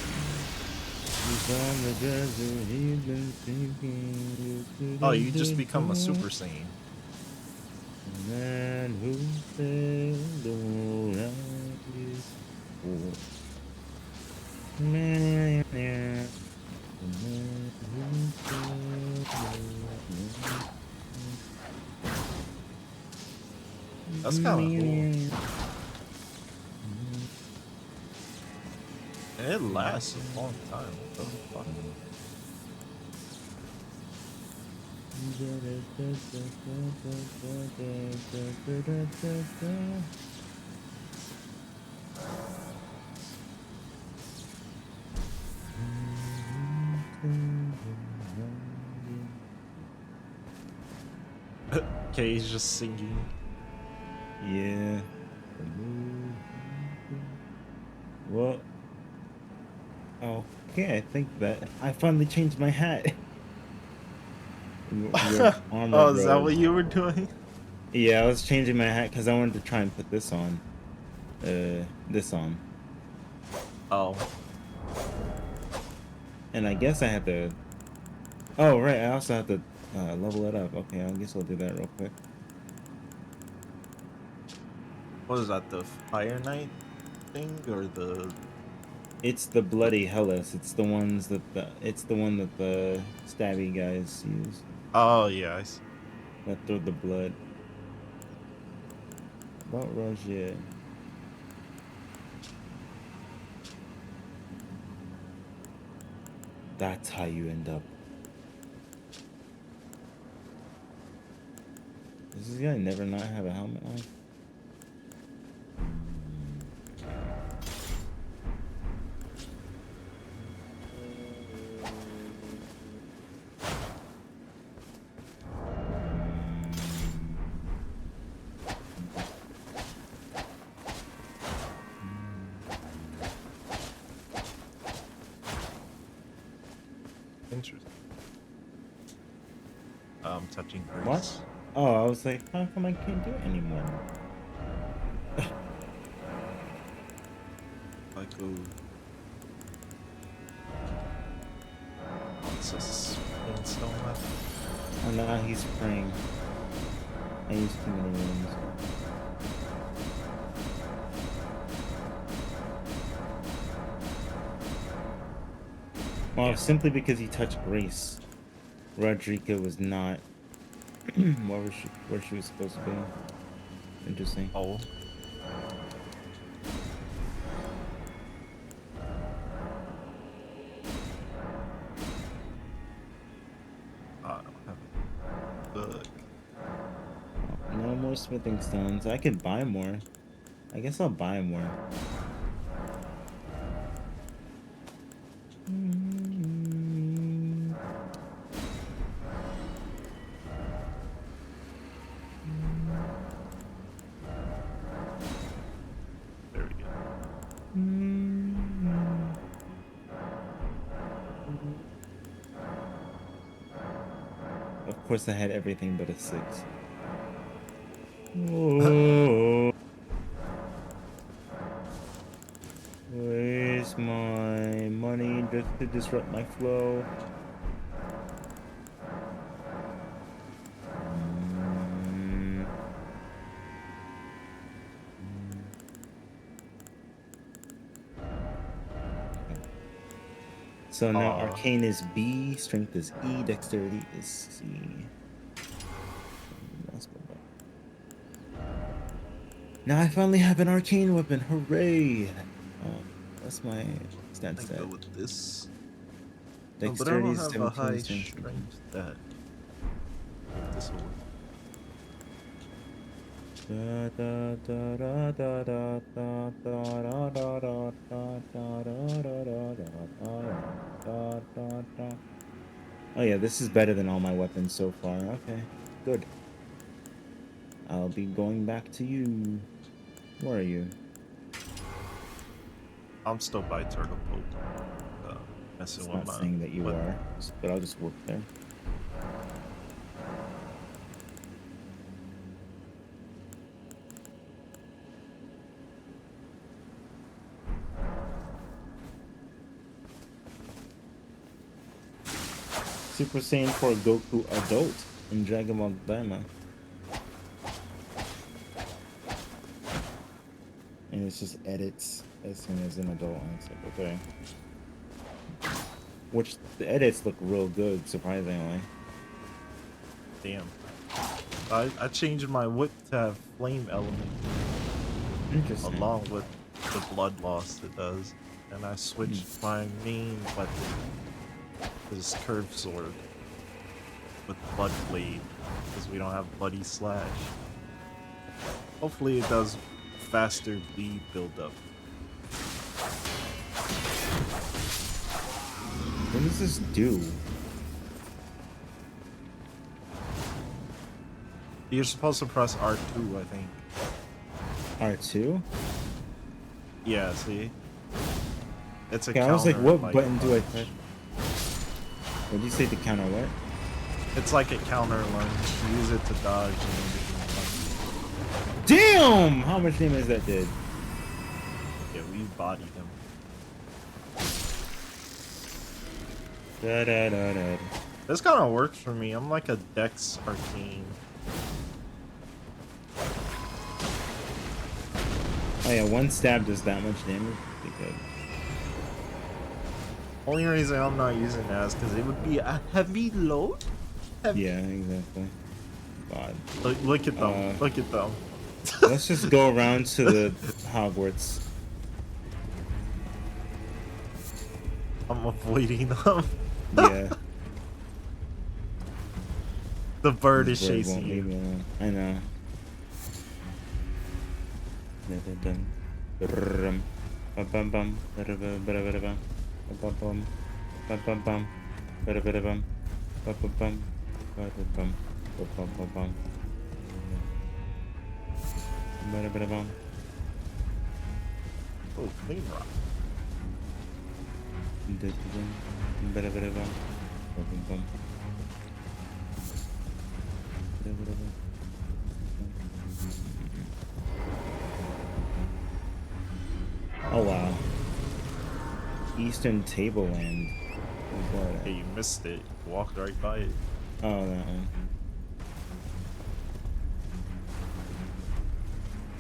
He's on the desert, he's been thinking. Oh, you just become a Super Saiyan. Man who said all right is for. Man, who said That's kind of cool. And it lasts a long time. What the fuck? Okay, he's just singing. Yeah. Well. Okay, I think that I finally changed my hat. Your armor, Oh, is that bro. what you were doing? Yeah, I was changing my hat because I wanted to try and put this on. This on. Oh. And I guess I have to. Oh, right. I also have to level it up. Okay, I guess I'll do that real quick. What is that, the Fire Knight thing or the? It's the bloody Hellas. It's the ones that it's the one that the stabby guys use. Oh yeah, I see. That throw the blood. About Roger. That's how you end up. Does this guy never not have a helmet on? Interesting. Touching What? grace. Oh, I was like, how come I can't do it anymore? Like, oh. What's this thing still left? Oh, now he's praying. I used too many rooms. Well, Yeah. simply because he touched Grace, Rodrika was not where she was supposed to be. Interesting. Oh. I don't have a book. No more smithing stones. I could buy more. I guess I'll buy more. There we go. Of course, I had everything but a 6. Oh, where's my money just to disrupt my flow? So now Aw. Arcane is B, Strength is E, Dexterity is C. Let's go back. Now I finally have an Arcane weapon, hooray! What's my stat I go stat? with this. Oh, but I Dexterity don't is have a 17, high strength. strength that. This will work. Da, da, da, da, da, da, da, da, da, da, da, da, da, da, da, da, da. Oh yeah, this is better than all my weapons so far. Okay, good. I'll be going back to you. Where are you? I'm still by Turtle Poke. Messing It's with not my. saying that you with- are, but I'll just work there. Super Saiyan 4 Goku Adult in Dragon Ball Daima. And it's just edits as soon as an adult, and it's like, okay. Which, the edits look real good, surprisingly. Damn. I changed my whip to have flame element Interesting. along with the blood loss it does. And I switched my main weapon to this curved sword with blood blade because we don't have bloody slash. Hopefully it does faster bleed buildup. What does this do? You're supposed to press R2, I think. R2? Yeah, see? It's a Okay, counter. I was like, what like, button do I lunge. press? What did you say to counter what? It's like a counter lunge. You use it to dodge and everything. Damn! How much damage that did? Yeah, we bodied him. Da, da, da, da. This kind of works for me. I'm like a Dex Arcane. Oh yeah, one stab does that much damage? Pretty good. Only reason I'm not using that is because it would be a heavy load. Yeah, exactly. God. Look at them. Look at them. Let's just go around to the Hogwarts. I'm avoiding them. Yeah. The bird This is bird chasing won't leave you. me alone. I know. Dun-dun-dun. Brrrrum. Bum-bum-bum. Ba-da-ba-ba-da-ba-da-bum. Bum-bum-bum. Bum-bum-bum. Ba-da-ba-da-bum. Bum-bum-bum. Ba-da-bum. Bum-bum-bum. Ba-da-ba-da-bum. Oh, clean rock. Dun-dun-dun. Ba-da-ba-da-bum. Boom, boom. Oh wow. Eastern Tableland. Where's that Hey, at? you missed it. Walked right by it. Oh, that one.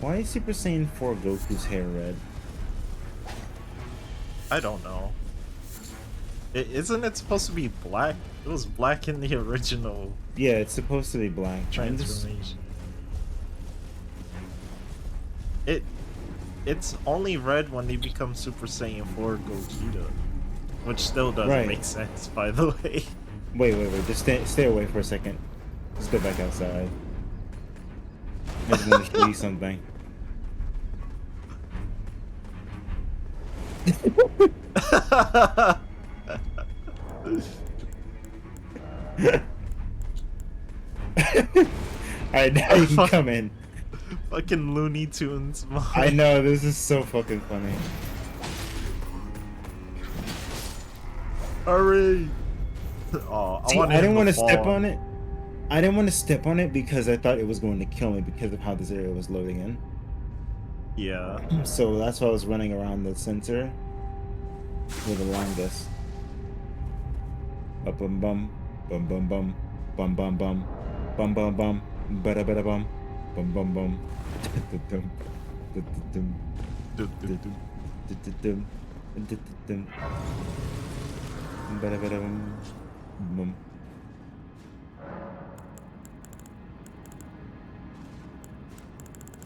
Why is Super Saiyan 4 Goku's hair red? I don't know. Isn't it supposed to be black? It was black in the original Yeah, it's supposed to be black. I'm just... transformation. It's only red when they become Super Saiyan 4 Gogeta, which still doesn't Right. make sense, by the way. Wait. Just stay away for a second. Just go back outside. I just want to show you something. Alright, now you can come in. Fucking Looney Tunes. I know, this is so fucking funny. Hurry! Oh, See, I didn't want to step on it. I didn't want to step on it because I thought it was going to kill me because of how this area was loading in. Yeah. So that's why I was running around the center for the longest. Bum bum bum bum bum bum bum bum bum bum bum bum bada bada bum bum bum bum. Bada bada bum bum.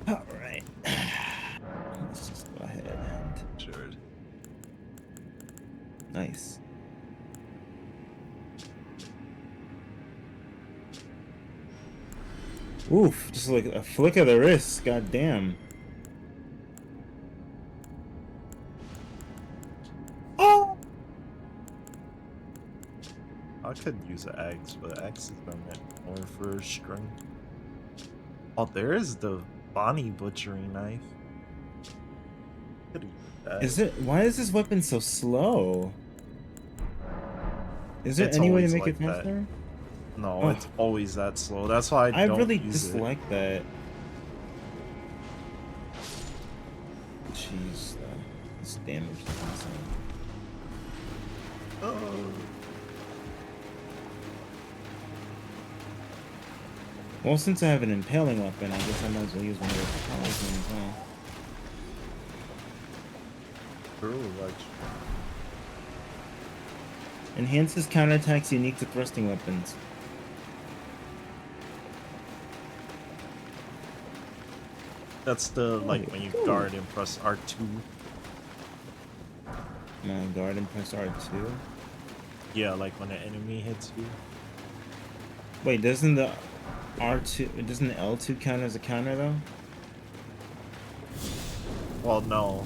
All right. Let's just go ahead and Sure. nice. Oof, just like a flick of the wrist, god damn. Oh! I could use an axe, but axes are meant more for strength. Oh, there is the Bonnie butchering knife. Could use that. Is it, why is this weapon so slow? Is there It's any way to always make like it that. faster? No, Oh. it's always that slow. That's why I I don't really use it. dislike that. Jeez, this damage is insane. Oh. Well, since I have an impaling weapon, I guess I might as well use one of those powers as well. True, like, Enhances counterattacks unique to thrusting weapons. that's the like when you cool. guard and press R2. My guard and press R2. Yeah, like when an enemy hits you. Wait, doesn't the R2, doesn't the L2 count as a counter though? Well, no,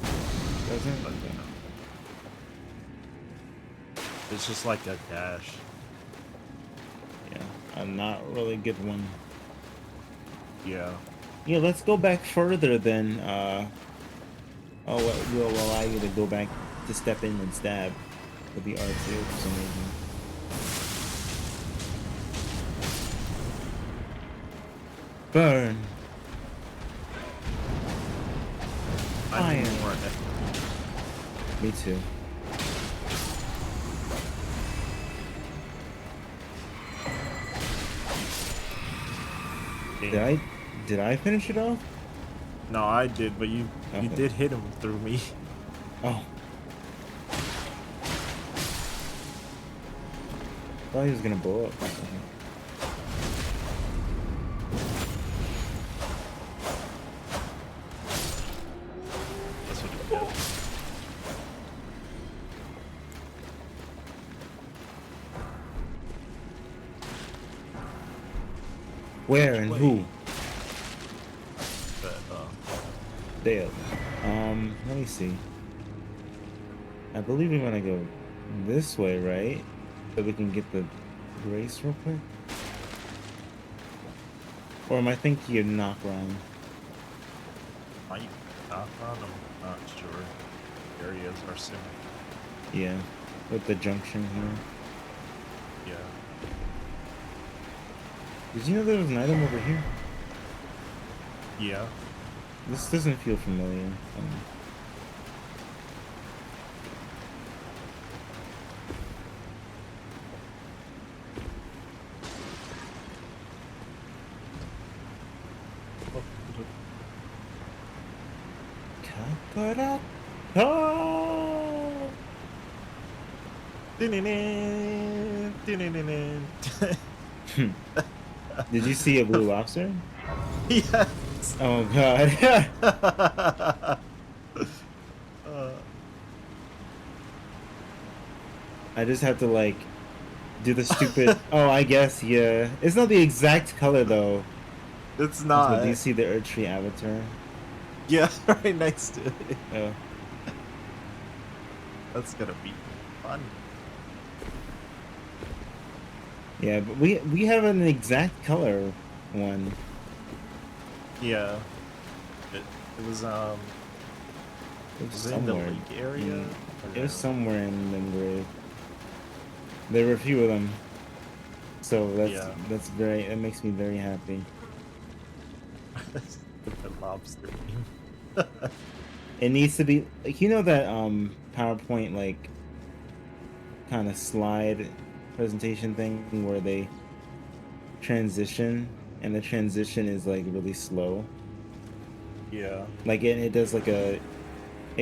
Doesn't? but, Okay. it's just like a dash. Yeah, a not really good one. Yeah. Yeah, let's go back further then. Oh, what will allow you to go back to step in and stab with the R2 for some reason. Burn. I need Iron. more Me too. Did I finish it off? No, I did, but you Okay. did hit him through me. Oh. Thought he was gonna blow up. for a second. That's what you get. Where and who? But, Dale. Let me see. I believe we want to go this way, right? So we can get the grace real quick. Or am I thinking of knock round? might knock on him. Not sure. Areas are similar. Yeah, with the junction here. Yeah. Did you know there was an item over here? Yeah. This doesn't feel familiar. Oh. Did you see a blue lobster? Yes. Oh god. I just have to like do the stupid. Oh, I guess yeah. It's not the exact color though. It's But not. do you see the Erdtree avatar? Yeah, right next to it. Oh. That's gonna be fun. Yeah, but we have an exact color one. Yeah. It was It was was it in the somewhere. lake area? Mm, Or it was no? somewhere in Limgrave. There were a few of them. So Yeah. that makes me very happy. The lobster. It needs to be like you know that PowerPoint like kind of slide presentation thing where they transition and the transition is like really slow. Yeah. Like it does like it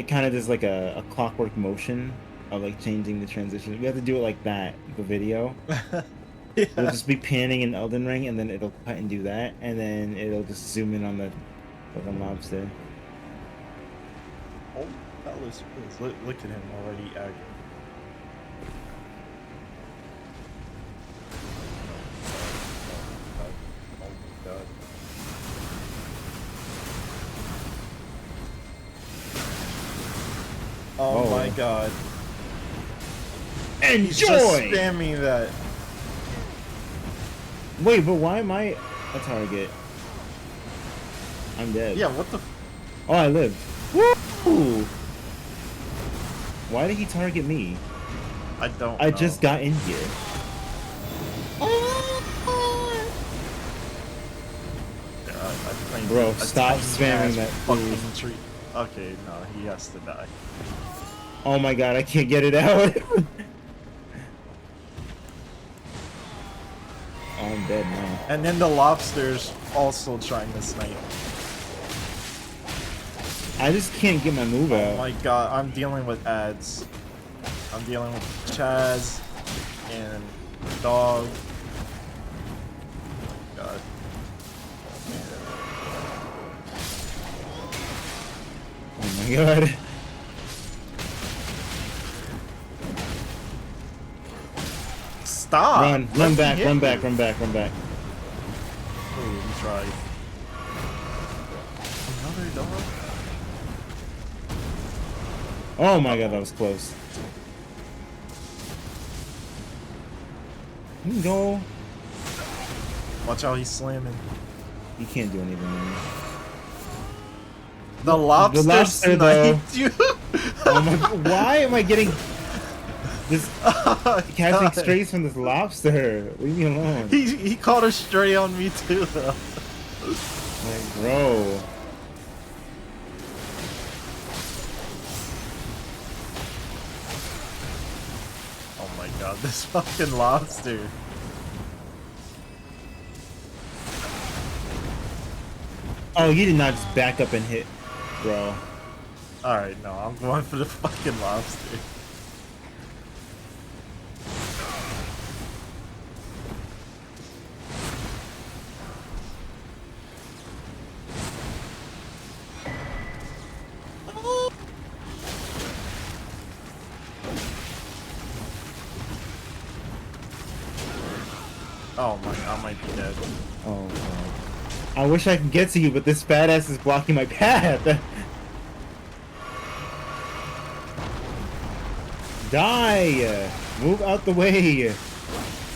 kind of does like a clockwork motion of like changing the transition. We have to do it like that, the video. Yeah. We'll just be panning in Elden Ring and then it'll cut and do that and then it'll just zoom in on the fucking lobster. Oh, that was look at him already acting. Oh my god. Oh my Oh. god. He's just Enjoy! spamming that. Wait, but why am I a target? I'm dead. Yeah, what the Oh, I lived. Woo! Why did he target me? I don't I know. just got in here. Yeah, I claimed Bro, a stop tiny spamming ass that, fucking please. tree. Okay, no, he has to die. Oh my god, I can't get it out. Oh, I'm dead now. And then the lobster's also trying to snipe. I just can't get my move Oh out. my god, I'm dealing with ads. I'm dealing with Chaz and dog. Oh my god. Oh my god. Stop! Run Let me back, hit run you. back, run back, run back. Oh, he tried. Another dog? Oh my god, that was close. You can go. Watch out, he's slamming. You can't do anything. Man. The lobster, lobster, though. sniped you? Oh my god, why am I getting this Oh, casting God. strays from this lobster? Leave me alone. He caught a stray on me too, though. Like, bro. Oh my god, this fucking lobster. Oh, you did not just back up and hit, bro. Alright, no, I'm going for the fucking lobster. Oh my, I might be dead. Oh god. I wish I could get to you, but this badass is blocking my path. Die! Move out the way.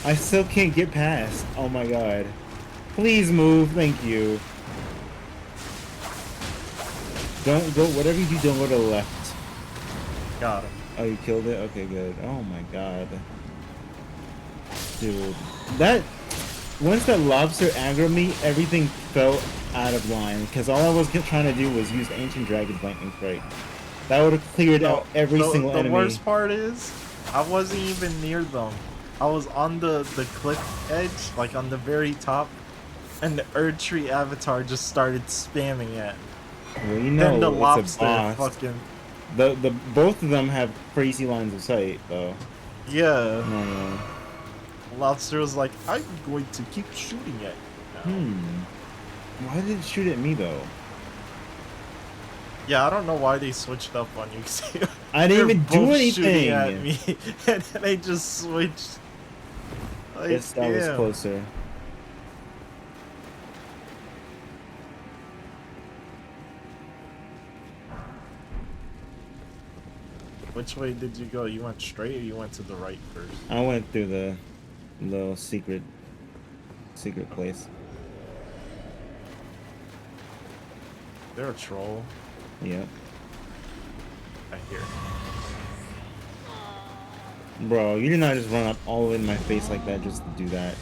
I still can't get past. Oh my god. Please move, thank you. Don't go, whatever you do, don't go to the left. Got him. Oh, you killed it? Okay, good. Oh my god. Dude, that once that lobster aggroed me, everything felt out of line. Because all I was trying to do was use Ancient Dragon's Lightning Strike. That would have cleared out every single the enemy. worst part is, I wasn't even near them. I was on the cliff edge, like on the very top, and the Erdtree avatar just started spamming it. Well, you Then the know, it's a lobster boss. fucking... The both of them have crazy lines of sight, though. Yeah. No. Lobster was like, I'm going to keep shooting at you now. Why did it shoot at me though? Yeah, I don't know why they switched up on you. I didn't even do both shooting at anything. me, and then they just switched. Like, Yes, that was damn. closer. Which way did you go? You went straight or you went to the right first? I went through the little secret place. They're a troll. Yep. I hear. Bro, you did not just run up all in my face like that just to do that.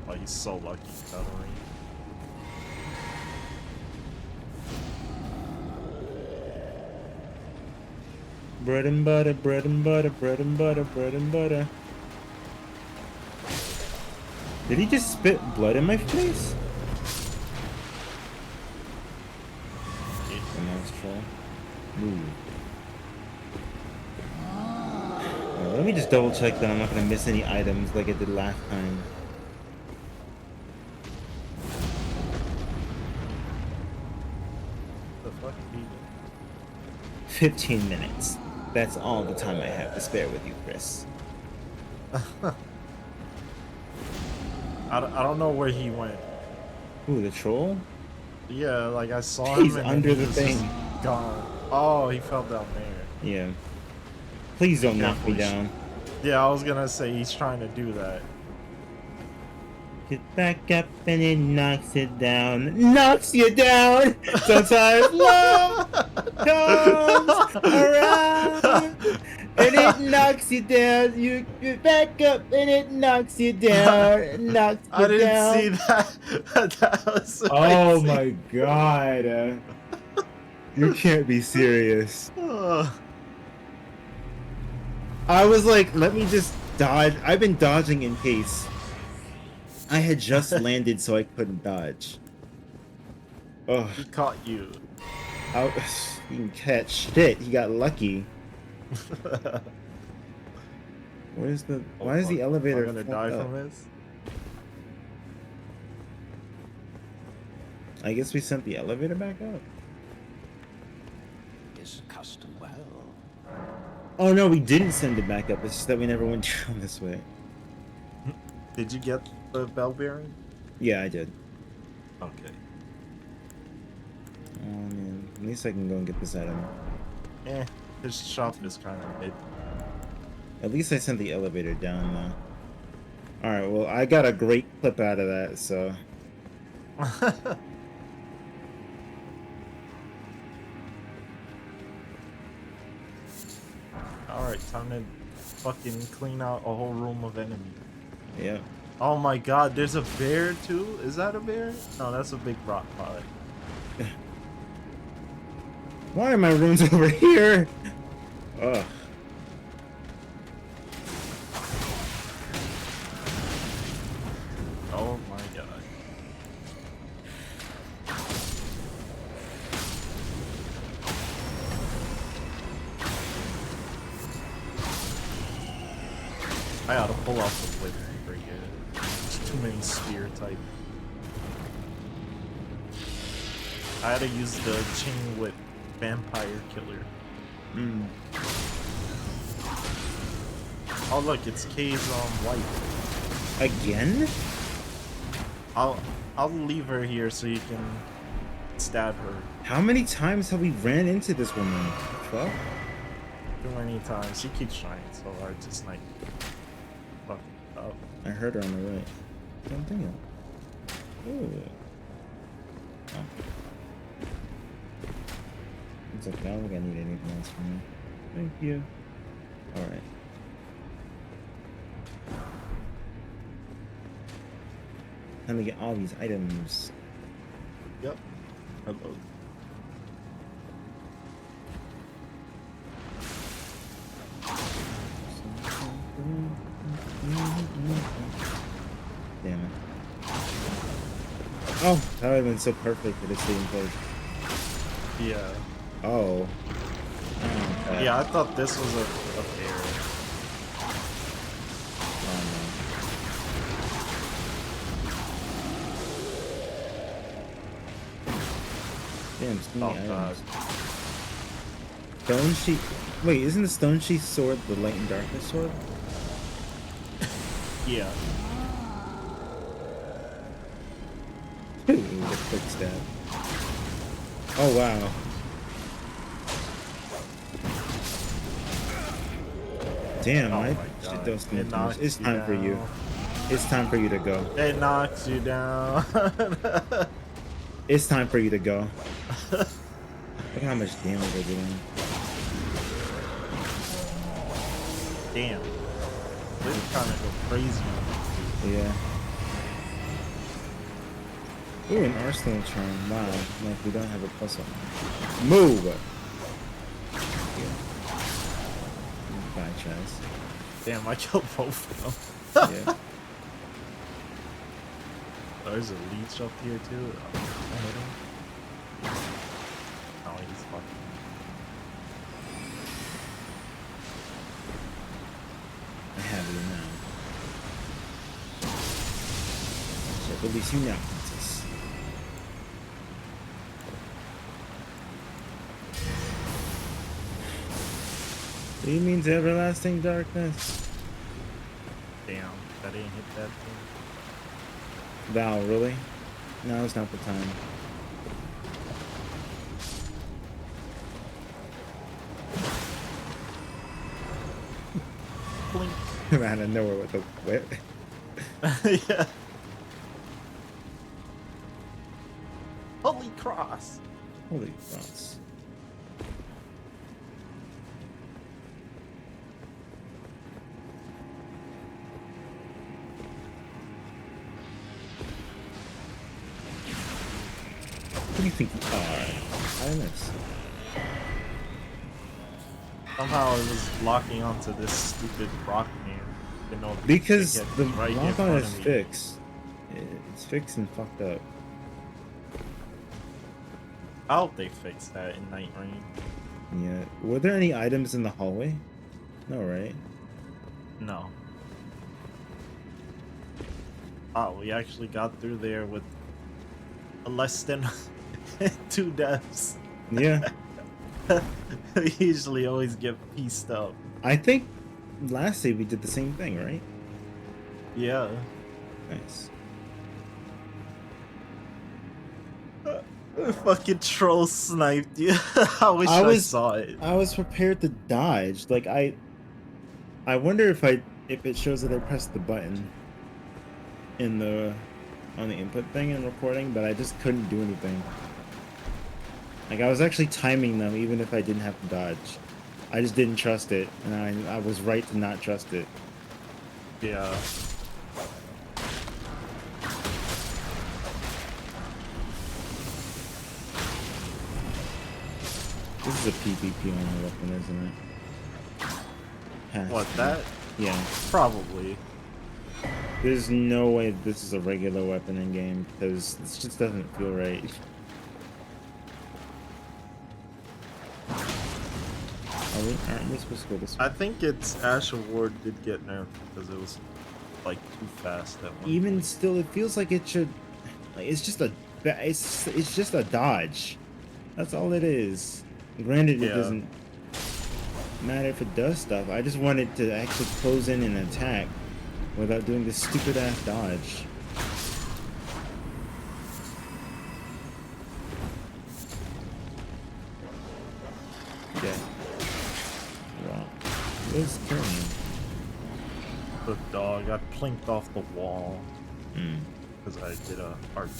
Oh, he's so lucky, Cutlery. Bread and butter, bread and butter, bread and butter, bread and butter. Did he just spit blood in my face? A nice troll. Ooh. Let me just double check that I'm not gonna miss any items like I did last time. The fuck, he... 15 minutes. That's all the time I have to spare with you, Chris. I don't know where he went. Ooh, the troll? Yeah, like I saw him. He's and under he the was thing. just gone. Oh, he fell down there. Yeah. Please don't knock me Careful, down. Yeah, I was gonna say he's trying to do that. Get back up and it knocks it down. Knocks you down! Sometimes love comes around and it knocks you down. You get back up and it knocks you down. Knocks you I didn't down. see that. That was Oh amazing. my god. You can't be serious. I was like, let me just dodge. I've been dodging in case. I had just landed, so I couldn't dodge. Oh, He caught you. he didn't catch shit. He got lucky. Where's the? Why is the elevator? I'm gonna die from this. I guess we sent the elevator back up. Is custom well. Oh no, we didn't send it back up. It's just that we never went down this way. Did you get the bell bearing? Yeah, I did. Okay. Oh man, at least I can go and get this item. His shop is kind of mid. At least I sent the elevator down though. Alright, well I got a great clip out of that, so. Alright, time to fucking clean out a whole room of enemies. Yeah. Oh my god, there's a bear too? Is that a bear? No, that's a big rock pod. Why are my rooms over here? Ugh. Oh my god. I gotta pull off the flip and break it. There's too many spear type. I had to use the chain whip vampire killer. Oh look, it's Kay's wife. Again? I'll leave her here so you can stab her. How many times have we ran into this woman? 12? Too many times. She keeps trying so hard to snipe. Fuck up. I heard her on the right. Something else. Ooh. Oh. It's okay, I don't think I need anything else from you. Thank you. All right. Time to get all these items. Yep. Hello. Damn it. Oh, that would have been so perfect for this same place. Yeah. Oh. Yeah, I thought this was a pair. Damn, skinny Oh god. items. Stone sheath. Wait, isn't the stone sheath sword the light and darkness sword? Yeah. Ooh, the quick stab. Oh wow. Damn, Oh I my god. those It knocks It's time for you. down. It's time for you to go. It knocks you down. It's time for you to go. Look at how much damage they're doing. Damn. This kind of go crazy. Yeah. Ooh, an arsenal charm. Wow. Like we don't have a plus on. Move! Yeah. Bye, Chaz. Damn, I killed both of them. Yeah. There's a leech up here too. I hit him. Oh, he's fucking. I have you now. So release you now, princess. What do you mean to everlasting darkness? Damn, that didn't hit that thing. Val, really? No, it's not the time. Blink. Out of nowhere with the whip. Yeah. Holy cross. Holy cross. What do you think you are? I miss. Somehow I was locking onto this stupid rock man. Didn't know Because it the right in lock on front is of me. fixed. It's fixed and fucked up. I hope they fix that in Night Rain. Yeah. Were there any items in the hallway? No, right? No. Oh, we actually got through there with less than 2 deaths. Yeah. We usually always get pieced up. I think last day we did the same thing, right? Yeah. Nice. Fucking troll sniped you. I wish I saw it. I was prepared to dodge. Like I wonder if it shows that I pressed the button in the on the input thing in recording, but I just couldn't do anything. Like I was actually timing them even if I didn't have to dodge. I just didn't trust it, and I was right to not trust it. Yeah. This is a PvP only weapon, isn't it? Has What, to be. that? Yeah. Probably. There's no way this is a regular weapon in game because this just doesn't feel right. Aren't we supposed to go this way? I think it's Ash Award did get nerfed because it was like too fast at one Even point. still, it feels like it should. Like, it's just a dodge. That's all it is. Granted, it Yeah. doesn't matter if it does stuff. I just want it to actually close in and attack without doing this stupid ass dodge. Yeah. Wow. Where's Karen? The dog got plinked off the wall Hmm. because I did a art.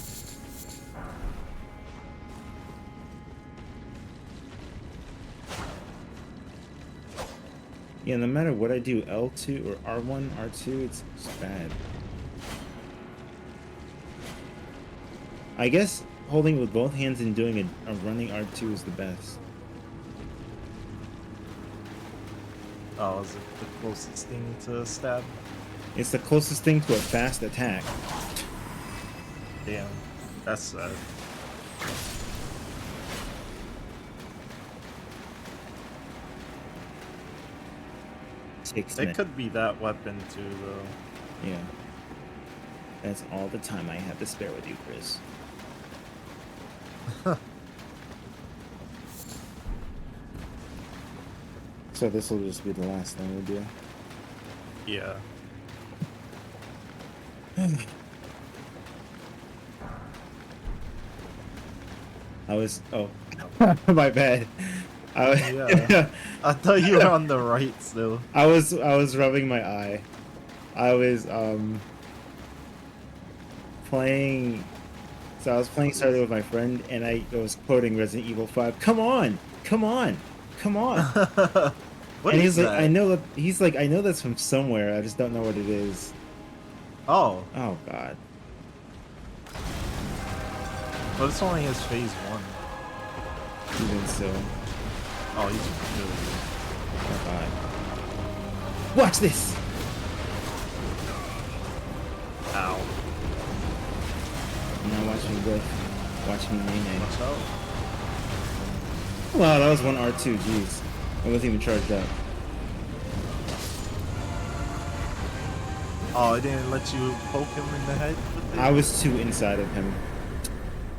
Yeah, no matter what I do, L2 or R1, R2, it's just bad. I guess holding it with both hands and doing a running R2 is the best. Oh, is it the closest thing to stab? It's the closest thing to a fast attack. Damn, that's sad. Takes It could be that weapon too, though. Yeah. That's all the time I have to spare with you, Chris. So this will just be the last thing we do. Yeah. Oh, my bad. Yeah. I thought you were on the right still. I was rubbing my eye. I was playing. So I was playing Stardew with my friend, and I was quoting Resident Evil 5. Come on, come on, come on! What And is he's like, that? I know that. He's like, I know that's from somewhere. I just don't know what it is. Oh, Oh God. but it's only his phase 1. Even so, Oh, he's really oh God. Watch this. good. Ow. Now watch me go. Watch me nay. Watch out. Wow, that was one R2. Jeez, I wasn't even charged up. Oh, it didn't let you poke him in the head with it? I was too inside of him.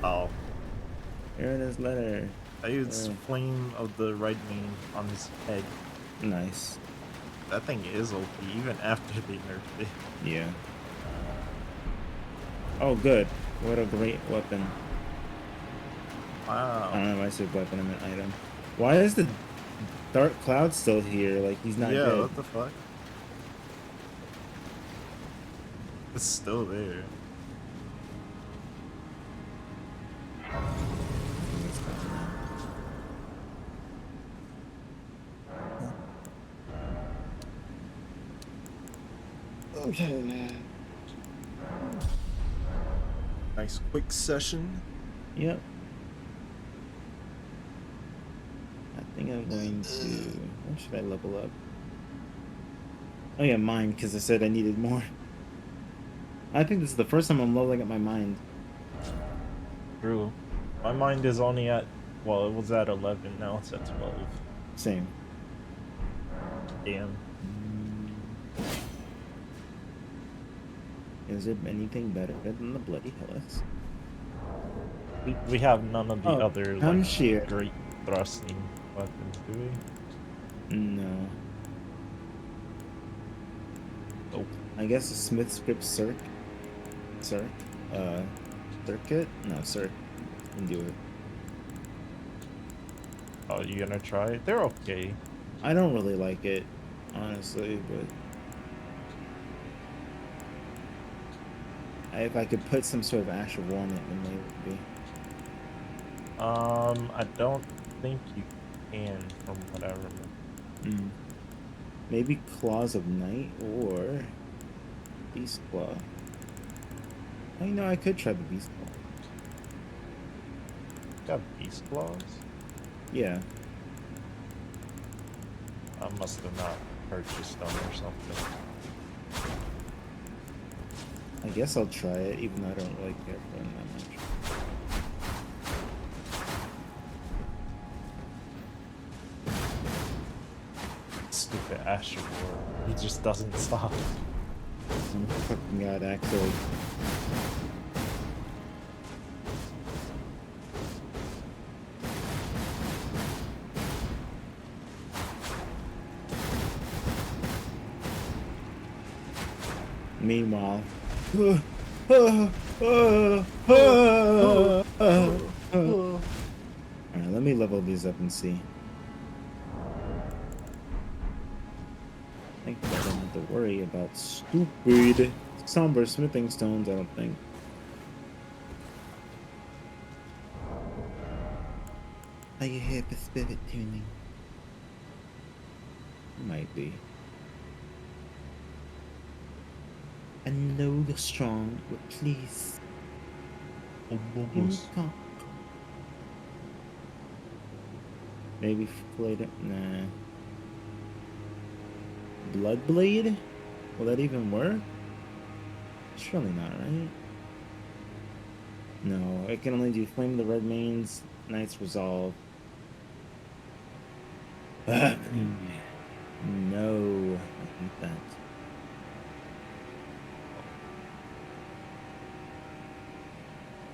Oh. Here it is, letter. I used flame of the red mane on his head. Nice. That thing is OP, even after they nerfed it. Yeah. Oh, good. What a great weapon. I don't Wow. know if I said weapon, I meant item. Why is the Dark Cloud still here? Like, he's not Yeah, dead. what the fuck? It's still there. Okay, man. Nice quick session. Yep. I think I'm going to... When should I level up? Oh yeah, mind, because I said I needed more. I think this is the first time I'm leveling up my mind. True. My mind is only at, well, it was at 11, now it's at 12. Same. Damn. Is there anything better than the Bloody Hellas? We have none of the Oh, other I'm like sheer. great thrusting weapons, do we? No. Nope. I guess the Smith script Circ. Circuit? No, Circ. Can do it. Oh, you gonna try it? They're okay. I don't really like it, honestly, but if I could put some sort of Ash of War on it, then maybe it would be. I don't think you can, from what I remember. Mm. Maybe Claws of Night or Beast Claw. Oh, you know, I could try the Beast Claw. Got beast claws? Yeah. I must have not purchased them or something. I guess I'll try it, even though I don't really care for them that much. Stupid Ash of War. He just doesn't stop. Oh fucking god, actually. Meanwhile, alright, let me level these up and see. I think I don't have to worry about stupid somber smithing stones, I don't think. Are you here for spirit tuning? Might be. I know you're strong, but please. Give me talk. Maybe later. Nah. Bloodblade? Will that even work? Surely not, right? No, it can only do Flame of the Red Mains, Knight's Resolve. No, I think that.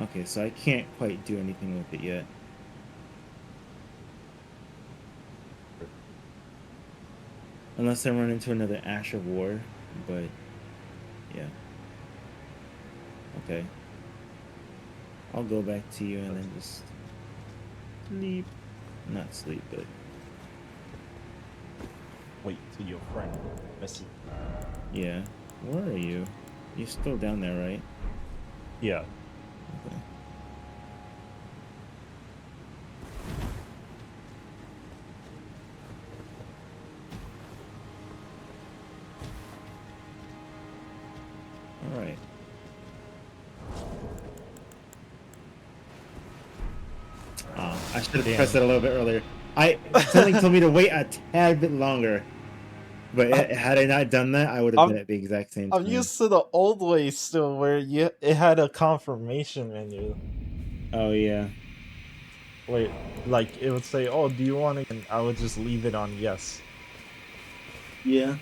Okay, so I can't quite do anything with it yet. Unless I run into another Ash of War, but yeah. Okay. I'll go back to you and then just sleep. Not sleep, but Wait till your friend message. yeah. Where are you? You're still down there, right? Yeah. Okay. All right. I should have pressed it a little bit earlier. Something told me to wait a tad bit longer. But had I not done that, I would have been at the exact same I'm time. used to the old way still, where it had a confirmation menu. Oh yeah. Wait, like it would say, "Oh, do you want to?" And I would just leave it on yes. Yeah.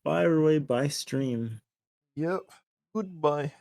Fire away by stream. Yep. Goodbye.